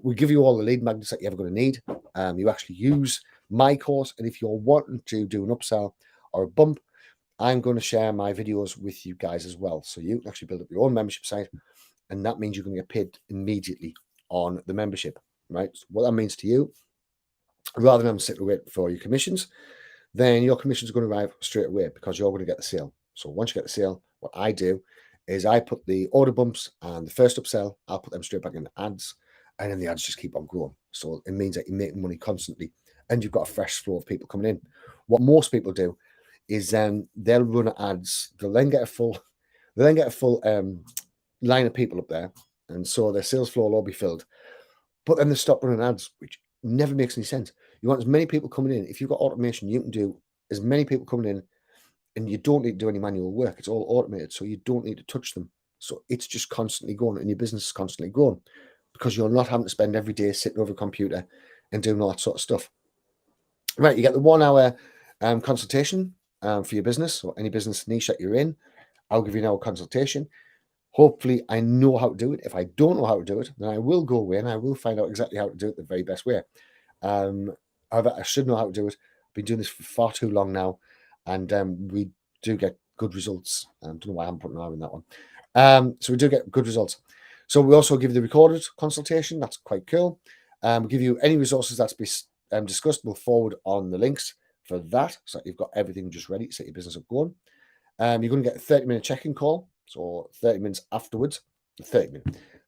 We give you all the lead magnets that you're ever going to need. You actually use my course. And if you're wanting to do an upsell or a bump, I'm going to share my videos with you guys as well. So you can actually build up your own membership site. And that means you're going to get paid immediately on the membership, right? So what that means to you, rather than sit and wait for your commissions, then your commissions are going to arrive straight away because you're going to get the sale. So once you get the sale, what I do is I put the order bumps and the first upsell, I'll put them straight back in the ads, and then the ads just keep on growing. So it means that you're making money constantly and you've got a fresh flow of people coming in. What most people do is they'll run ads, they'll then get a full line of people up there, and so their sales floor will all be filled. But then they stop running ads, which never makes any sense. You want as many people coming in. If you've got automation, you can do as many people coming in, and you don't need to do any manual work. It's all automated, so you don't need to touch them. So it's just constantly going, and your business is constantly growing because you're not having to spend every day sitting over a computer and doing all that sort of stuff. Right, you get the 1 hour consultation for your business or any business niche that you're in. I'll give you an hour consultation. Hopefully, I know how to do it. If I don't know how to do it, then I will go away and I will find out exactly how to do it the very best way. However, I should know how to do it. I've been doing this for far too long now, and we do get good results. I don't know why I'm putting an R in that one. So we do get good results. So we also give you the recorded consultation. That's quite cool. We give you any resources that's been discussed. We'll forward on the links for that, so that you've got everything just ready to set your business up going. You're going to get a 30-minute check-in call, so 30 minutes afterwards. 30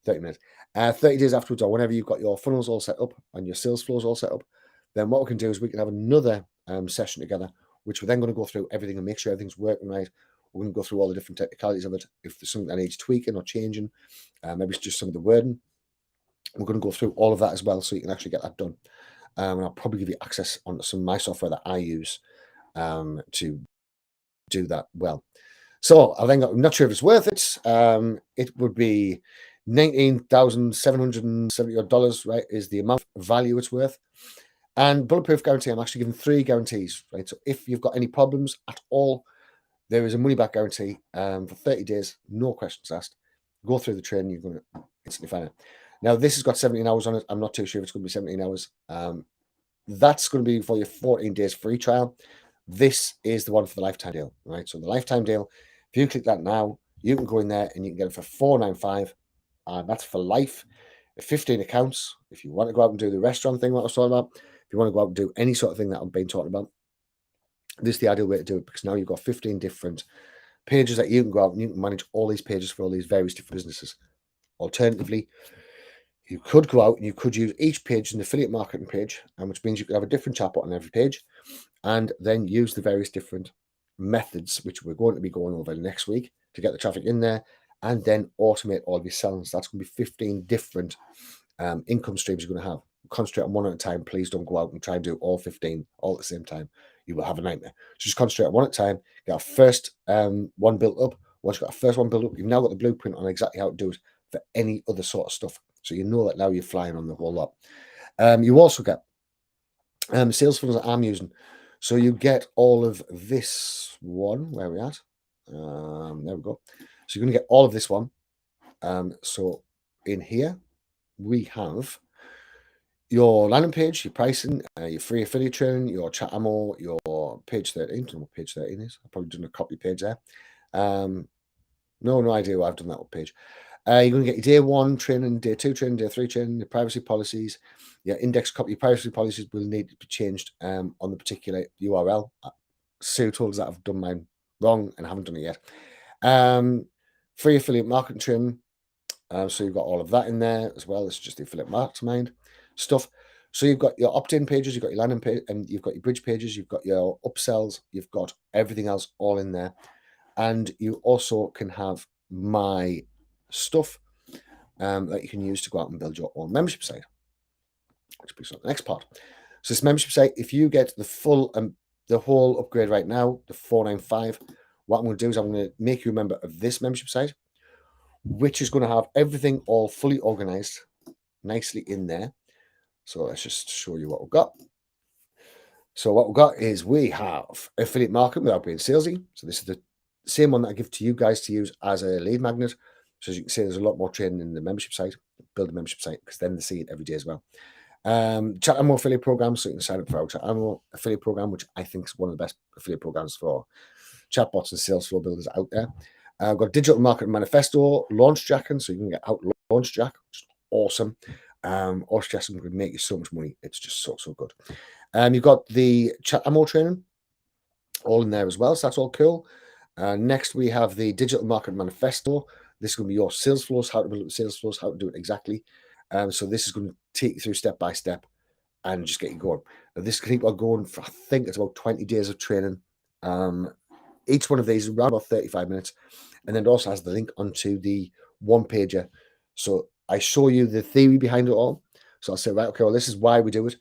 minutes. 30 days afterwards, or whenever you've got your funnels all set up and your sales flows all set up, then what we can do is we can have another session together, which we're then going to go through everything and make sure everything's working right. We're going to go through all the different technicalities of it. If there's something that needs tweaking or changing, maybe it's just some of the wording, we're going to go through all of that as well, so you can actually get that done. And I'll probably give you access on some of my software that I use to do that well. So I think, I'm not sure if it's worth it. It would be $19,770, right, is the amount of value it's worth. And bulletproof guarantee, I'm actually giving 3 guarantees, right? So if you've got any problems at all, there is a money back guarantee for 30 days, no questions asked. Go through the training, you're going to instantly find it. Now, this has got 17 hours on it. I'm not too sure if it's going to be 17 hours. That's going to be for your 14 days free trial. This is the one for the lifetime deal, right? So the lifetime deal, if you click that now, you can go in there and you can get it for $495, and that's for life. 15 accounts. If you want to go out and do the restaurant thing that I was talking about, if you want to go out and do any sort of thing that I've been talking about, this is the ideal way to do it, because now you've got 15 different pages that you can go out and you can manage all these pages for all these various different businesses. Alternatively, you could go out and you could use each page an affiliate marketing page, and which means you could have a different chatbot on every page, and then use the various different methods, which we're going to be going over next week, to get the traffic in there, and then automate all of your selling. So that's going to be 15 different income streams you're going to have. Concentrate on one at a time. Please don't go out and try and do all 15 all at the same time. You will have a nightmare. So just concentrate on one at a time. Get our first one built up. Once you've got a first one built up, you've now got the blueprint on exactly how to do it for any other sort of stuff. So you know that now you're flying on the whole lot. You also get sales funnels that I'm using. So you get all of this one. Where are we at? There we go. So you're going to get all of this one. So in here, we have your landing page, your pricing, your free affiliate training, your chat ammo, your page 13. I don't know what page 13 is. I've probably done a copy page there. No idea why I've done that page. You're going to get your day 1 training, day 2 training, day 3 training, your privacy policies, your index copy. Your privacy policies will need to be changed on the particular URL. Sue told us that I've done mine wrong and haven't done it yet. Free affiliate marketing training. So you've got all of that in there as well. It's just the affiliate mastermind stuff. So you've got your opt-in pages, you've got your landing page, and you've got your bridge pages, you've got your upsells, you've got everything else all in there. And you also can have my stuff that you can use to go out and build your own membership site, which brings on the next part. So this membership site, if you get the full the whole upgrade right now, the $495, what I'm going to do is I'm going to make you a member of this membership site, which is going to have everything all fully organized nicely in there. So let's just show you what we've got. So what we've got is we have affiliate marketing without being salesy. So this is the same one that I give to you guys to use as a lead magnet. So as you can see, there's a lot more training in the membership site. Build a membership site, because then they see it every day as well. Chat Ammo affiliate program, so you can sign up for our Chat Ammo affiliate program, which I think is one of the best affiliate programs for chatbots and sales flow builders out there. I've got digital marketing manifesto, launch jacking, so you can get out launch jack, which is awesome. Autoresponders can make you so much money. It's just so good. You've got the Chat Ammo training all in there as well, so that's all cool. Next, we have the digital marketing manifesto. This is going to be your sales flows, how to build sales flows, how to do it exactly. So this is going to take you through step by step and just get you going. Now, this can keep on going for, I think it's about 20 days of training. Each one of these is around about 35 minutes. And then it also has the link onto the one pager. So I show you the theory behind it all. So I'll say, right, okay, well, this is why we do it.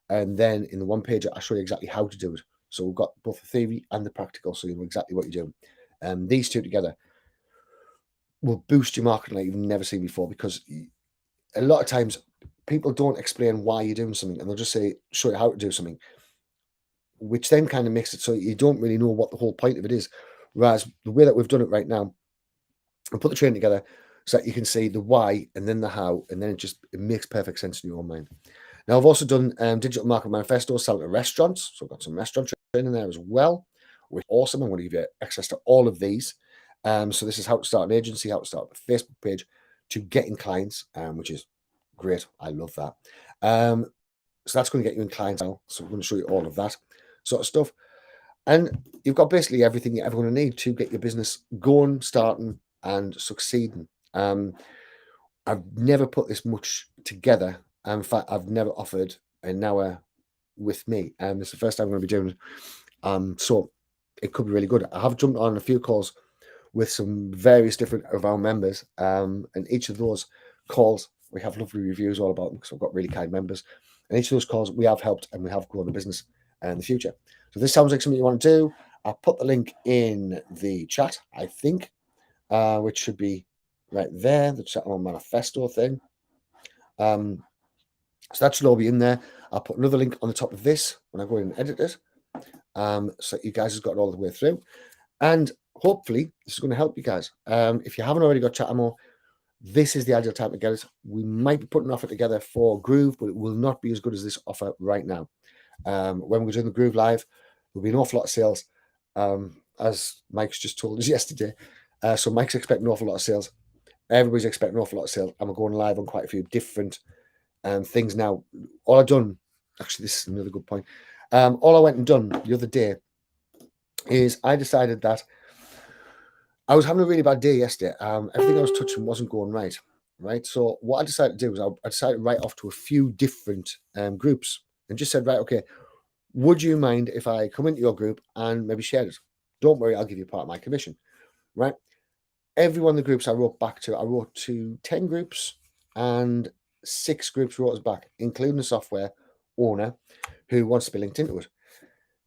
And then in the one pager, I show you exactly how to do it. So we've got both the theory and the practical, so you know exactly what you're doing. These two together will boost your marketing like you've never seen before, because a lot of times people don't explain why you're doing something, and they'll just say, show you how to do something, which then kind of makes it so you don't really know what the whole point of it is. Whereas the way that we've done it right now, and put the training together so that you can see the why and then the how, and then it makes perfect sense in your own mind. Now, I've also done digital marketing manifesto, selling to restaurants. So I've got some restaurant training there as well, which is awesome. I'm going to give you access to all of these. So this is how to start an agency, how to start a Facebook page, to getting clients, which is great. I love that. So that's going to get you in clients now. So we're going to show you all of that sort of stuff. And you've got basically everything you're ever going to need to get your business going, starting, and succeeding. I've never put this much together. In fact, I've never offered an hour with me. It's the first time I'm going to be doing it. So it could be really good. I have jumped on a few calls with some various different of our members. And each of those calls, we have lovely reviews all about them because I've got really kind members. And each of those calls, we have helped and we have grown the business in the future. So this sounds like something you want to do. I'll put the link in the chat, I think, which should be right there, the Chatbot manifesto thing. So that should all be in there. I'll put another link on the top of this when I go in and edit it, so you guys have got it all the way through. And hopefully this is going to help you guys. If you haven't already got Chatbot, this is the ideal time to get it. We might be putting an offer together for Groove, but it will not be as good as this offer right now. When we're doing the Groove live, there'll be an awful lot of sales, as Mike's just told us yesterday. So Mike's expecting an awful lot of sales. Everybody's expecting an awful lot of sales, and we're going live on quite a few different things now. All I've done, actually, this is another good point. All I went and done the other day is I decided that I was having a really bad day yesterday. Everything I was touching wasn't going right? So what I decided to do was I decided to write off to a few different groups and just said, right, okay, would you mind if I come into your group and maybe share it? Don't worry, I'll give you part of my commission, right? Every one of the groups I wrote to 10 groups, and 6 groups wrote us back, including the software owner who wants to be linked into it.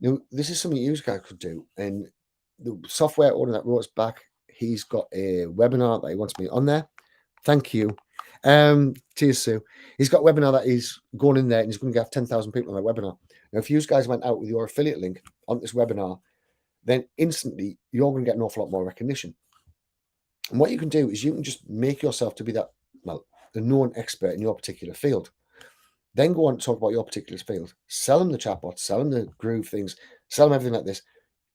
Now, this is something you guys could do. And the software owner that wrote us back, he's got a webinar that he wants me on there. Thank you. Cheers, Sue. He's got a webinar that he's going in there and he's going to get 10,000 people on that webinar. Now, if you guys went out with your affiliate link on this webinar, then instantly you're going to get an awful lot more recognition. And what you can do is you can just make yourself to be that, well, the known expert in your particular field. Then go on to talk about your particular field. Sell them the chatbot, sell them the Groove things, sell them everything like this.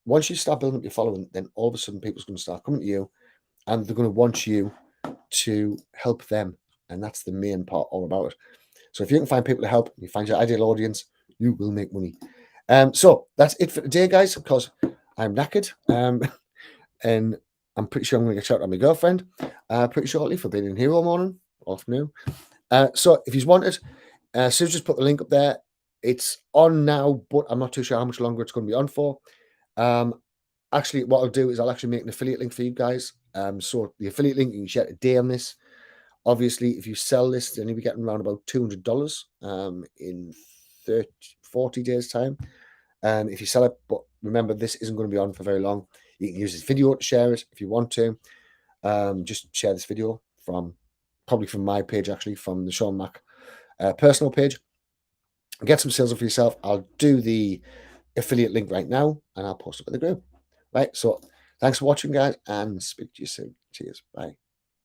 Once you start building up your following, then all of a sudden people's going to start coming to you and they're going to want you to help them. And that's the main part all about it. So if you can find people to help, you find your ideal audience, you will make money. So that's it for today, guys, because I'm knackered. And I'm pretty sure I'm going to get shouted at my girlfriend pretty shortly for being in here all morning, all afternoon. So if you want it, Sue just put the link up there. It's on now, but I'm not too sure how much longer it's going to be on for. Actually, what I'll do is I'll actually make an affiliate link for you guys. So the affiliate link, you can share a day on this. Obviously, if you sell this, then you'll be getting around about $200 in 40 days' time. If you sell it, but remember, this isn't going to be on for very long. You can use this video to share it if you want to. Just share this video probably from my page, actually, from the Sean Mack personal page. Get some sales for yourself. I'll do the affiliate link right now and I'll post it in the group. Right. So thanks for watching, guys, and speak to you soon. Cheers. Bye.